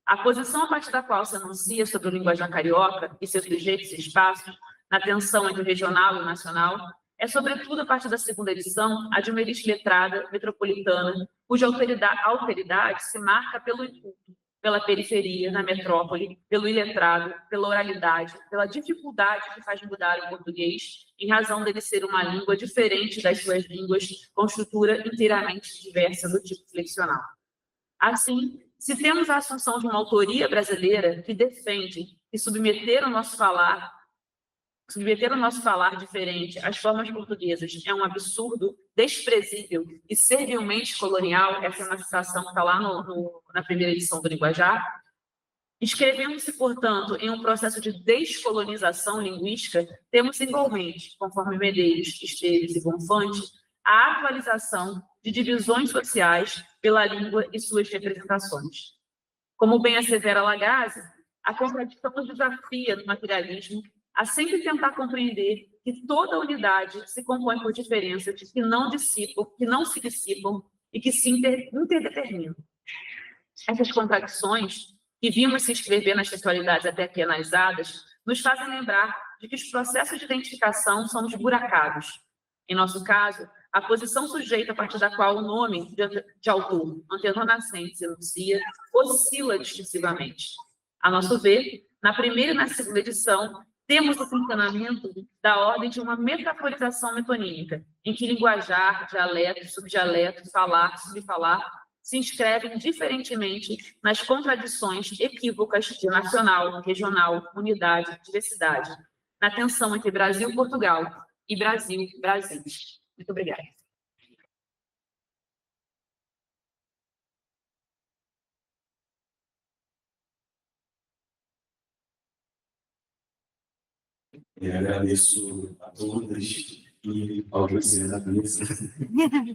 A posição a partir da qual se anuncia sobre o linguajar carioca e seus sujeitos e espaços, na tensão entre o regional e o nacional, é, sobretudo, a partir da segunda edição, a de uma elite letrada, metropolitana, cuja alteridade se marca pelo inculto, pela periferia, na metrópole, pelo iletrado, pela oralidade, pela dificuldade que faz mudar o português, em razão dele ser uma língua diferente das suas línguas, com estrutura inteiramente diversa do tipo flexional. Assim, se temos a assunção de uma autoria brasileira que defende que submeter o nosso falar diferente às formas portuguesas é um absurdo, desprezível e servilmente colonial, essa é uma citação que está lá na primeira edição do Linguajar, inscrevendo-se, portanto, em um processo de descolonização linguística, temos igualmente, conforme Medeiros, Esteves e Bonfante, a atualização de divisões sociais pela língua e suas representações. Como bem assevera Lagasse, a contradição nos desafia no materialismo a sempre tentar compreender que toda unidade se compõe por diferenças que não se dissipam e que se interdeterminam. Essas contradições, que vimos se inscrever nas textualidades até aqui analisadas, nos fazem lembrar de que os processos de identificação são esburacados. Em nosso caso, a posição sujeita a partir da qual o nome de autor, antenor nascente, se enuncia, oscila discursivamente. A nosso ver, na primeira e na segunda edição, temos o funcionamento da ordem de uma metaforização metonímica, em que linguajar, dialeto, subdialeto, falar, subfalar, se inscrevem diferentemente nas contradições equívocas de nacional, regional, unidade, diversidade, na tensão entre Brasil e Portugal e Brasil e Brasil. Muito obrigada. Eu agradeço a todas e ao José da mesa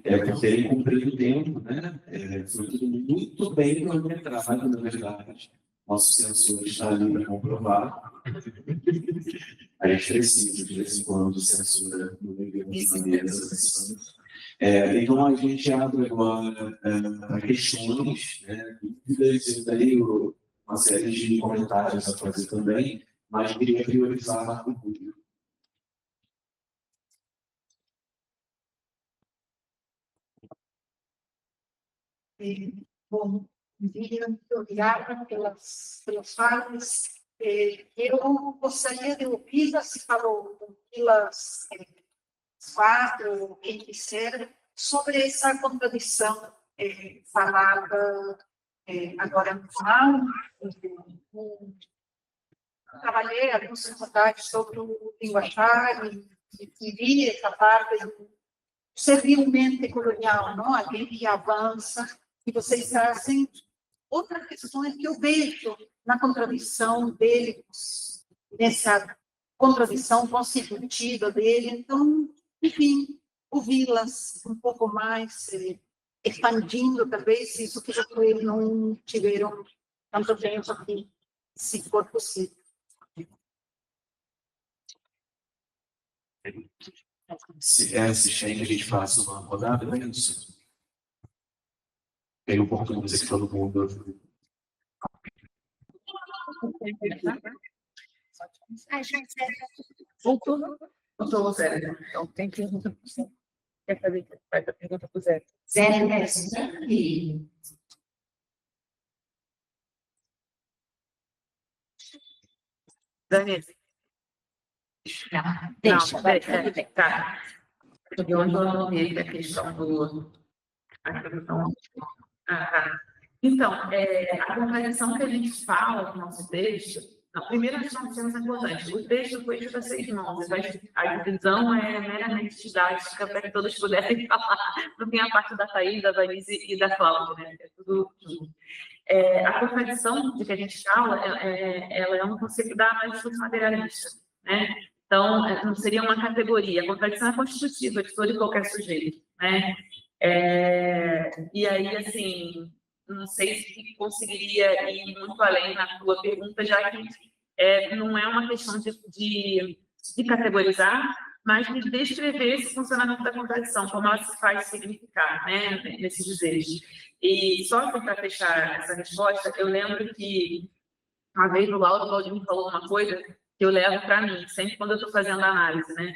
por terem cumprido o tempo, né? Foi tudo muito bem cronometrado, na verdade. Nosso censor está ali para comprovar. A gente precisa, de vez em quando, censura no meio das mesa. Então, a gente abre agora questões, né, dúvidas, e daí uma série de comentários a fazer também, mas queria priorizar o público. Bom dia, muito obrigada pelas falas. Eu gostaria de ouvir, se falou pelas 4, quem quiser, sobre essa contradição falada agora no final. Trabalhei alguns reportagens sobre o linguajar e vi essa parte do servilmente colonial, não? Aquele que avança, e vocês trazem outras questões que eu vejo na contradição dele, nessa contradição constitutiva dele. Então, enfim, ouvi-las um pouco mais, expandindo, talvez, isso que vocês não tiveram tanto tempo aqui, se for possível. Se assistem, a gente faça uma rodada, é isso. Tem oportunidade que todo mundo. Voltou, Zé. Então, tem pergunta para você. Quer fazer? Faz a pergunta para o Zé. Zé, tranquilo. Daniel. Deixa, vai, Não, tudo bem. tá. Eu anotei a questão do... a questão... tá. Então, a contradição que a gente fala no nosso texto, não, primeiro nós estamos sendo importantes. O texto foi escrito a 6 mãos, a divisão é meramente didática para que todos pudessem falar. Não tem a parte da Thaís, da Vanise e da Cláudia, né? É tudo junto. A contradição de que a gente fala, ela é um conceito da análise materialista, né? Então, não seria uma categoria. A contradição é constitutiva de todo e qualquer sujeito, né? E aí, assim, não sei se conseguiria ir muito além na tua pergunta, já que não é uma questão de categorizar, mas de descrever esse funcionamento da contradição, como ela se faz significar, né, nesses dizeres. E só para fechar essa resposta, eu lembro que uma vez o Lauro me falou uma coisa que eu levo para mim, sempre quando eu estou fazendo análise, né?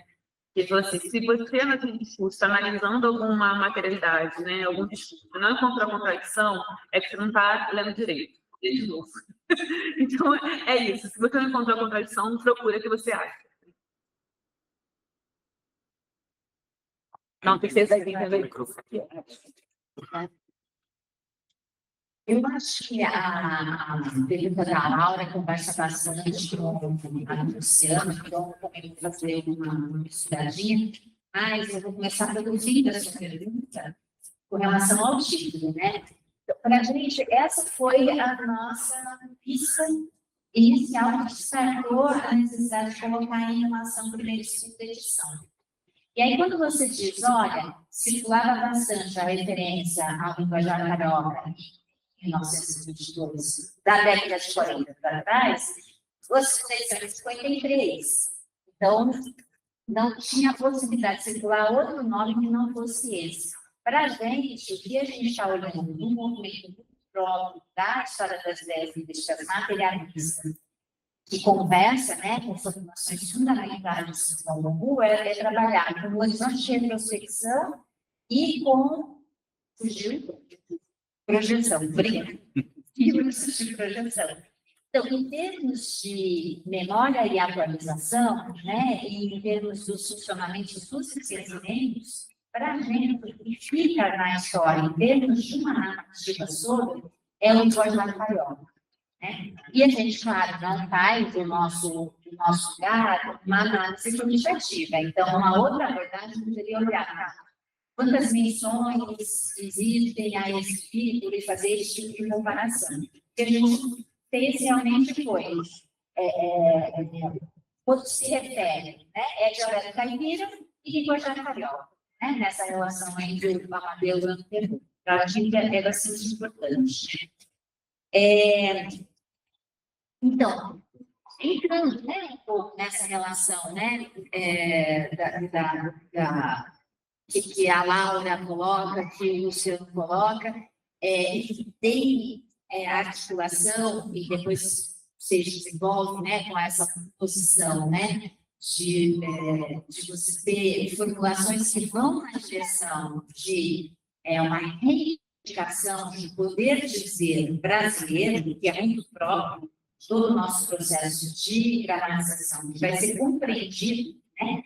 Ele falou assim, se você no discurso está analisando alguma materialidade, né, algum discurso, não encontrou a contradição, é que você não está lendo direito. De novo. Então, é isso. Se você não encontrou a contradição, procura o que você acha. Não, tem que ser daí também. Eu acho que a pergunta da Laura conversa bastante com a Luciana, então também vou fazer uma estudadinha, mas eu vou começar pelo fim da sua pergunta, com relação ao título, né? Para a gente, essa foi a nossa pista inicial que destacou a necessidade de colocar em relação à primeira e segunda edição. E aí, quando você diz, olha, circulava bastante a referência ao linguajar carioca em 1922, da década de 40 para trás, fosse 1953. Então, não tinha possibilidade de circular outro nome que não fosse esse. Para a gente, o que a gente está olhando no movimento muito próprio da história das ideias indígenas materialistas, que conversa, né, com formações fundamentais do Paulo Longo, é trabalhar com o horizonte de retrospecção e com projeção. E projeção. Então, em termos de memória e atualização, né, e em termos dos funcionamentos dos esquecimentos, para a gente, o que fica na história, em termos de uma narrativa sobre, é o linguajar carioca. Né? E a gente, claro, não faz do nosso lugar uma análise quantitativa. Então, uma outra abordagem poderia olhar quantas menções existem a esse título e fazer esse tipo de comparação. O que a gente fez realmente foi, quando se refere, né, dialeto caipira e linguajar carioca, né, nessa relação entre o Amadeu e o Antero. Para a gente é bastante importante. Então, entrando, né, um pouco nessa relação, né, que a Laura coloca, que o Luciano coloca, que tem articulação e depois se desenvolve, né, com essa posição, né, de você ter formulações que vão na direção de uma reivindicação de poder dizer brasileiro, que é muito próprio todo o nosso processo de gramatização, que vai ser compreendido, né,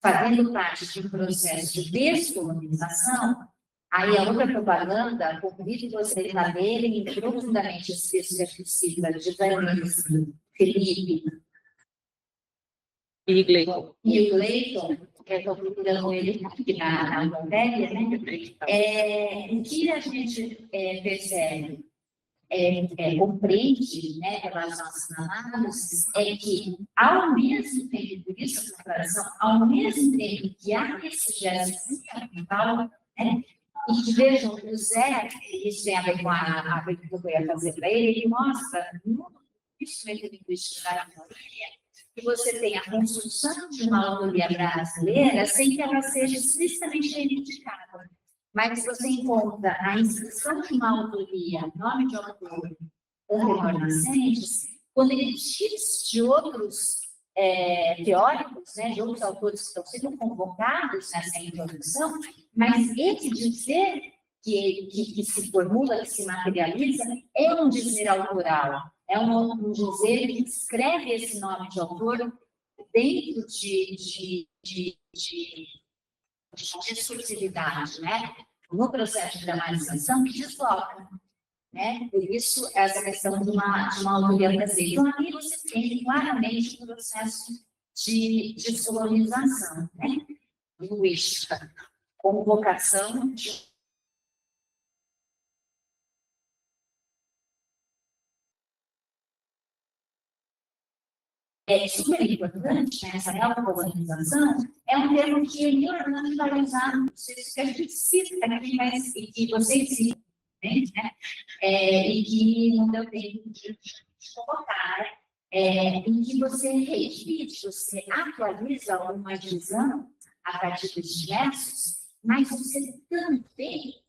fazendo parte de um processo de descolonização. Aí a outra propaganda, convido vocês a lerem profundamente esse texto que a gente cita de Vanessa, Felipe E Gleiton. e o Gleiton, que eu estou procurando ele aqui na matéria, né? O que a gente percebe, compreende, né, pelas nossas análises, é que, ao mesmo tempo, por isso a comparação, ao mesmo tempo que há esse gesto fundamental, né, e que vejam, o Zé, isso tem a ver com a pergunta que eu ia fazer para ele, ele mostra no instrumento linguístico da autoria que você tem a construção de uma autoria brasileira sem que ela seja explicitamente reivindicada. Mas você encontra a inscrição de uma autoria, nome de autor ou remanescentes, quando ele diz de outros teóricos, né, de outros autores que estão sendo convocados nessa introdução, mas esse dizer que se formula, que se materializa, é um dizer autoral, é um dizer que escreve esse nome de autor dentro de exclusividade, né? No processo de dramatização, que desloca, né? Por isso, essa questão de uma autoria brasileira. Então, aqui você tem claramente um processo de descolonização, né? Linguística, com vocação de super importante, né, essa neocolonização, é um termo que é importante valorizar, não sei se a gente cita aqui, mas e que vocês citam, né? E que não deu tempo de colocar, né? Em que você revisite, você atualiza uma visão a partir dos diversos, mas você também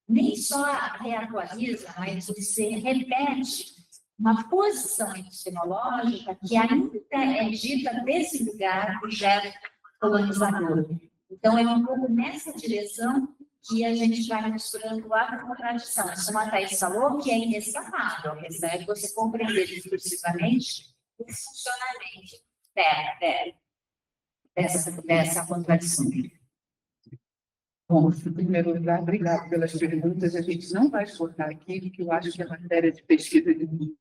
nem só reatualiza, mas você repete uma posição epistemológica que ainda é dita desse lugar do gesto colonizador. Então, é um pouco nessa direção que a gente vai misturando a contradição. Isso a Thaís falou que é inescapável, né? Você compreender discursivamente o funcionamento dessa contradição. Bom, em primeiro lugar, obrigado pelas perguntas. A gente não vai esgotar aqui, porque eu acho que a matéria de pesquisa de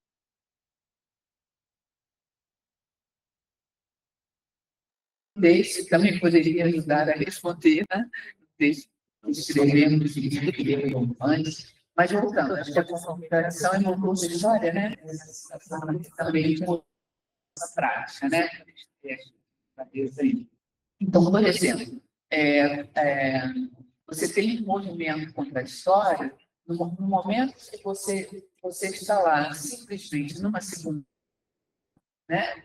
também poderia ajudar a responder, né? Escrevemos e antes. Mas voltando, acho que a comunicação é uma outra história, né? Também com a prática, né? Então, por exemplo, você tem um movimento contraditório no momento que você está lá simplesmente numa segunda, né?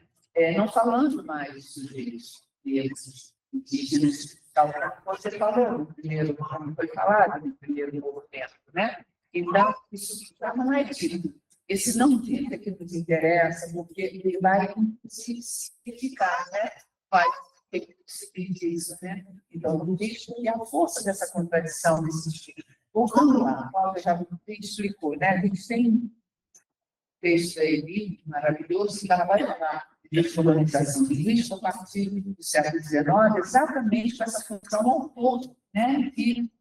Não falando mais dos sujeitos indígenas, tal como você falou no primeiro, como foi falado no primeiro movimento, né? Então, isso não é dito. Esse não dito é que nos interessa, porque ele vai significar, né? Vai ter que seguir isso, né? Então, e a força dessa contradição desse tipo. Voltando lá, a Paula já explicou, né? A gente tem um texto aí maravilhoso que ela vai falar de colonização linguística a partir do século XIX, exatamente com essa função autor, né? Que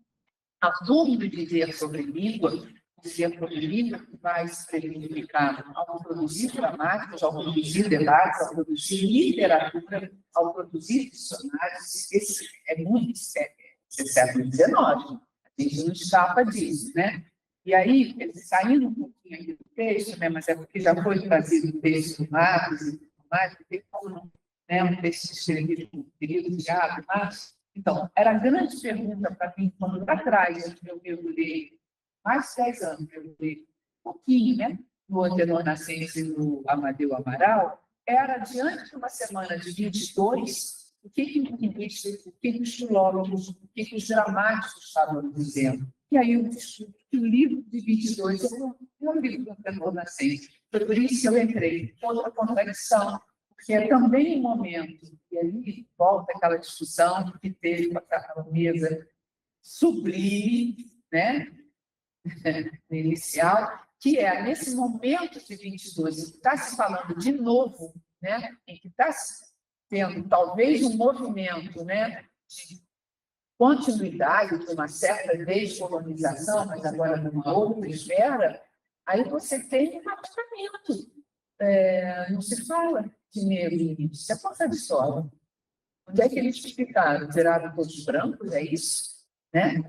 a forma de dizer sobre língua, dizer sobre língua que vai se significar ao produzir gramáticas, ao produzir debates, ao produzir literatura, ao produzir dicionários. Esse é muito século XIX. A gente não escapa disso, né? E aí, saindo um pouquinho aqui do texto, né? Mas é porque já foi trazido o texto do Marcos e tudo mais, porque como, né, um texto escrevido por querido Thiago Marcos. Então, era a grande pergunta para mim, quando lá atrás eu mergulhei, mais de 10 anos, eu mergulhei um pouquinho, né? No Antenor Nascente e no Amadeu Amaral, era diante de uma semana de 22, o que os filólogos, o que os dramáticos estavam dizendo. E aí eu descobri que o livro de 22 é um livro do Antenor Nascente. Foi por isso que eu entrei. Outra contradição, porque é também um momento, e aí volta aquela discussão que teve com aquela mesa sublime, né? Inicial, que é nesse momento de 22, que está se falando de novo, né? Em que está tendo talvez um movimento, né? De continuidade de uma certa descolonização, mas agora numa outra esfera, aí você tem um mapeamento. Não se fala de negro e índio, isso é contraditório. Onde é que eles ficaram? Tiraram todos brancos, é isso? Né?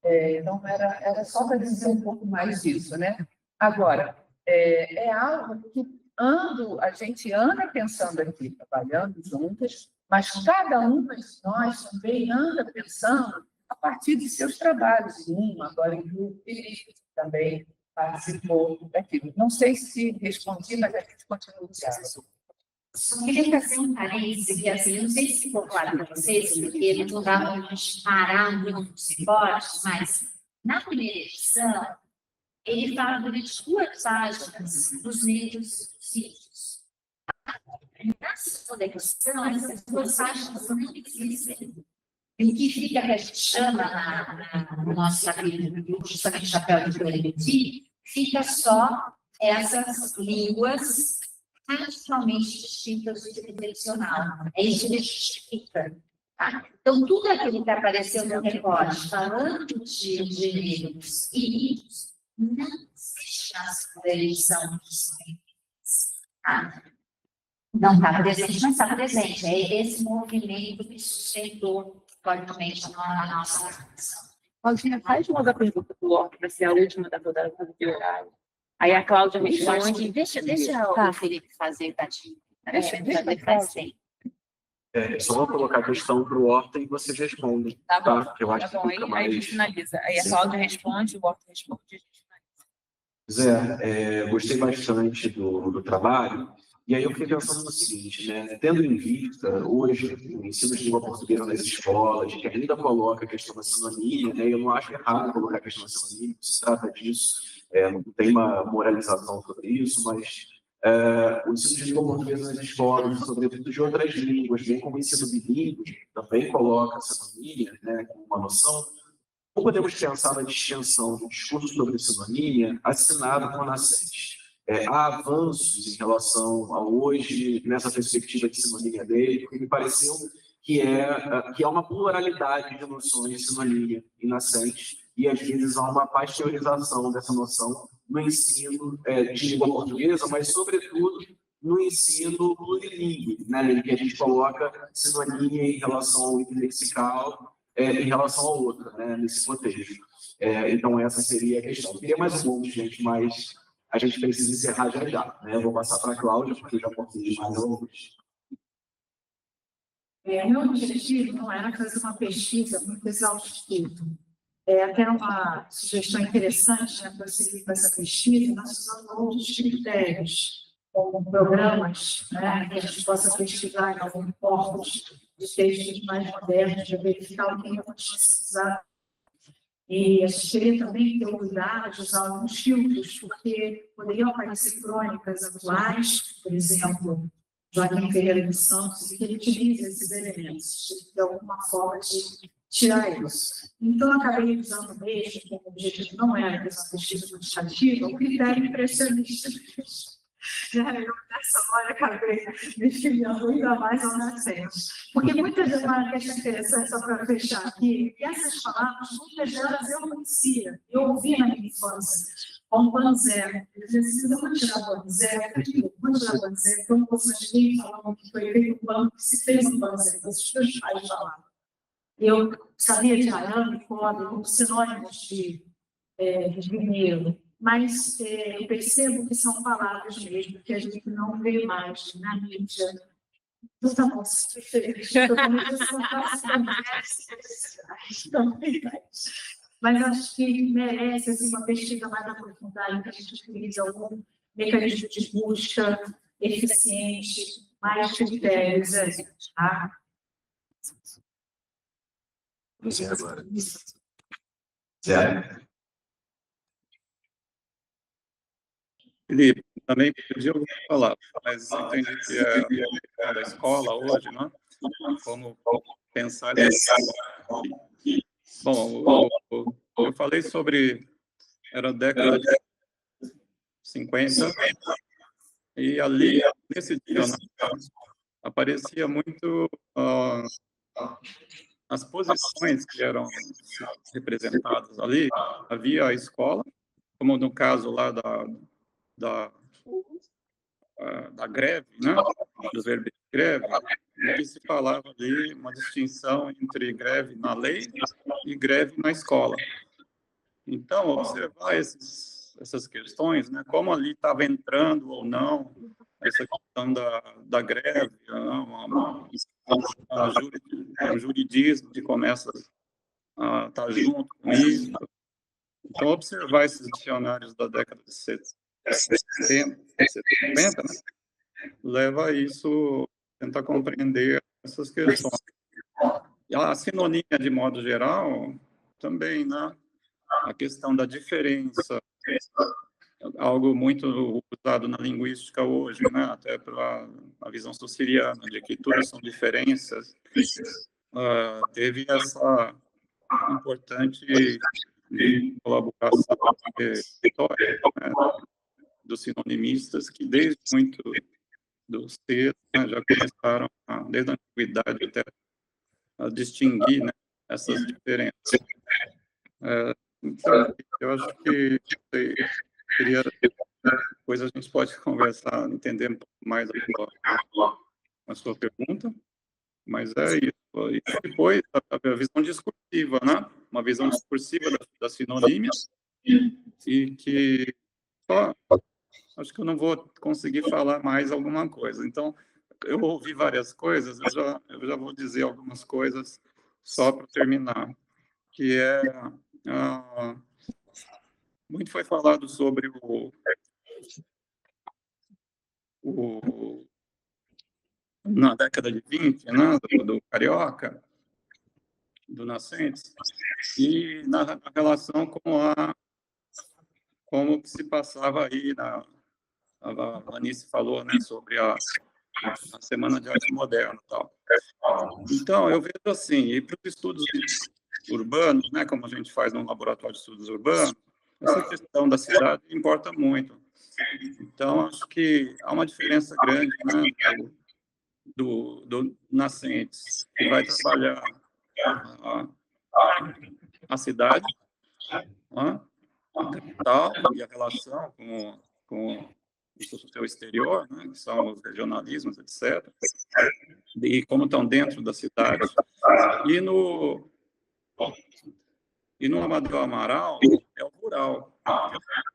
Então, era só para dizer um pouco mais disso, né? Agora, é algo que a gente anda pensando aqui, trabalhando juntas, mas cada uma de nós também anda pensando a partir de seus trabalhos. Agora em grupo, e também participou daquilo. Não sei se respondi, mas a gente continua o diálogo. Só queria fazer um parênteses, que assim, não sei se ficou claro para vocês, porque não dá para a gente parar nos recortes, mas na primeira edição, ele fala durante 2 páginas dos negros sítios. Na segunda edição, essas 2 páginas não existem. E o que fica, que a gente chama no nosso chapéu de Coelho, fica só essas línguas radicalmente distintas do tridimensional. É isso que justifica. Tá? Então, tudo aquilo que apareceu no recorte, falando de negros e índios, não existe na segunda eleição dos negros. Tá? Não está presente, não está presente. É esse movimento que sustentou fortemente a nossa ação. Claudinha, faz uma da pergunta do Lorde, vai ser a última da rodada do horário. Aí a Cláudia responde. Deixa o Felipe fazer, Tati. Deixa Ele faz bem. Só vou colocar a questão para o Horta e vocês respondem. Tá bom, Tá? Que eu acho tá bom. que fica Aí a mais... gente finaliza. Aí a Sim. Cláudia responde, o Lorde responde e a gente finaliza. Zé, gostei bastante do trabalho, e aí eu fiquei pensando no seguinte, né? Tendo em vista, hoje, o ensino de língua portuguesa nas escolas, que ainda coloca a questão da sinonímia, né? Eu não acho errado colocar a questão da sinonímia, se trata disso, não tem uma moralização sobre isso, mas o ensino de língua portuguesa nas escolas, sobretudo de outras línguas, bem como o ensino bilíngue, também coloca a sinonímia, né? Com uma noção. Ou podemos pensar na distinção do discurso sobre sinonímia assinado com a nascente. Há avanços em relação a hoje, nessa perspectiva de sinonímia dele, porque me pareceu que há uma pluralidade de noções de sinonímia e nascente, e às vezes há uma pasteurização dessa noção no ensino de língua portuguesa, mas, sobretudo, no ensino plurilíngue, né, em que a gente coloca sinonímia em relação ao interlexical, em relação ao outro, né, nesse contexto. Então, essa seria a questão. Eu queria mais um monte, gente, mas a gente precisa encerrar já. Né? Eu vou passar para a Cláudia, porque eu já posso ir mais alguns. Meu objetivo não era fazer uma pesquisa muito exaustiva. Até uma sugestão interessante, né, para seguir com essa pesquisa, nós usamos outros critérios, como programas, né, que a gente possa pesquisar em algum corpus de textos mais modernos, de verificar o que é utilizado. E a gente queria também ter o cuidado de usar alguns filtros, porque poderiam aparecer crônicas atuais, por exemplo, Joaquim Ferreira dos Santos, e que ele utiliza esses elementos, de alguma forma de tirar isso. Então, eu acabei usando mesmo, como o objetivo não era essa pesquisa quantitativa, o critério impressionista. Eu, nessa hora, acabei me filiando ainda mais ao nascente. Porque muitas vezes, uma questão interessante, só para fechar aqui, que essas palavras, muitas delas eu conhecia, eu ouvi na minha infância, como Banzé. Eu dizia, eu vou tirar Banzé, vou tirar Banzé, então não posso mais ninguém falando que foi feito um banco, que se fez um Banzé, que os meus pais falavam. Eu sabia de arame, cobre, como sinônimos de mineiro. Mas eu percebo que são palavras mesmo que a gente não vê mais na mídia. Então, tá bom, mas acho que merece assim, uma pesquisa mais aprofundada, que a gente utilize algum mecanismo de busca eficiente, mais critérios. Tá? Zé agora. Zé. Felipe, também pedi algumas palavras, mas entendi que é da escola hoje, né? Como pensar nisso. Bom, eu falei sobre, era a década de 50, e ali, nesse dicionário, aparecia muito as posições que eram representadas ali. Havia a escola, como no caso lá da greve, né? Do verbo de greve, que se falava ali uma distinção entre greve na lei e greve na escola. Então, observar essas questões, né? Como ali estava entrando ou não essa questão da greve, um juridismo que começa a estar junto com isso. Então, observar esses dicionários da década de 70, né, leva a isso, tentar compreender essas questões. A sinonímia, de modo geral, também, né? A questão da diferença, algo muito usado na linguística hoje, né? Até pela a visão saussuriana, de que tudo são diferenças. Teve essa importante colaboração histórica, né, dos sinonimistas, que desde muito dos textos, né, já começaram, desde a antiguidade até, a distinguir, né, essas diferenças. Então, eu acho que seria depois a gente pode conversar, entender um pouco mais a sua pergunta, mas é isso. E depois, a visão discursiva, né? Uma visão discursiva das sinonímias, e que só acho que eu não vou conseguir falar mais alguma coisa. Então, eu ouvi várias coisas, eu já vou dizer algumas coisas só para terminar, que é... muito foi falado sobre na década de 20, né, do Carioca, do Nascentes, e na relação com como se passava aí, a Anice falou, né, sobre a Semana de Arte Moderna e tal. Então, eu vejo assim, e para os estudos urbanos, né, como a gente faz no Laboratório de Estudos Urbanos, essa questão da cidade importa muito. Então, acho que há uma diferença grande, né, do Nascentes, que vai trabalhar a cidade, né, a capital e a relação com o seu exterior, né, que são os regionalismos, etc., e como estão dentro da cidade. E no Amadeu Amaral é o rural.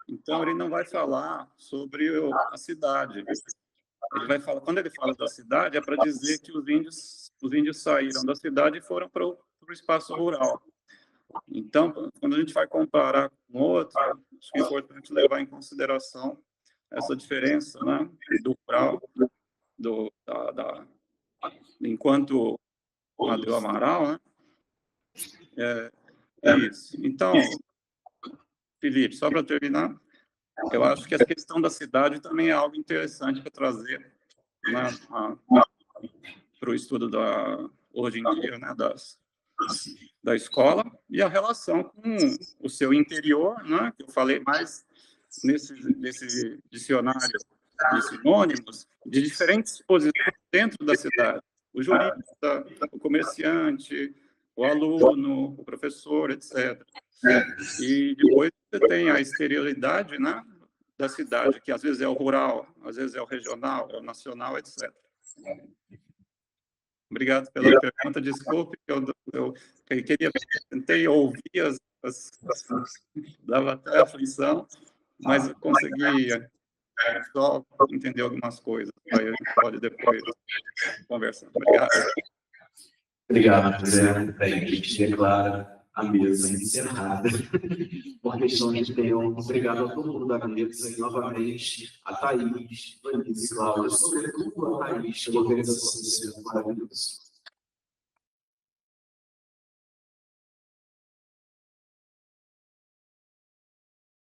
Então, ele não vai falar sobre a cidade. Ele vai falar, quando ele fala da cidade, é para dizer que os índios saíram da cidade e foram para o espaço rural. Então, quando a gente vai comparar com outro, acho que é importante levar em consideração essa diferença, né, do rural, enquanto Amadeu Amaral, né? É isso. Então, Felipe, só para terminar, eu acho que a questão da cidade também é algo interessante para trazer, né, para o estudo hoje em dia, né, da escola, e a relação com o seu interior, né, que eu falei mais nesse dicionário de sinônimos, de diferentes posições dentro da cidade. O jurista, o comerciante, o aluno, o professor, etc. E depois você tem a exterioridade, né, da cidade, que às vezes é o rural, às vezes é o regional, é o nacional, etc. Obrigado pela pergunta. Desculpe, eu tentei ouvir dava até aflição, mas eu consegui só entender algumas coisas. Aí a gente pode depois conversar. Obrigado. Obrigado, José. Bem, a gente declara a mesa encerrada. Por questões de tempo, obrigado a todo mundo da mesa e, novamente, a Thaís, Vanessa e Cláudia, sobretudo a Thaís, pela organização desse evento maravilhoso.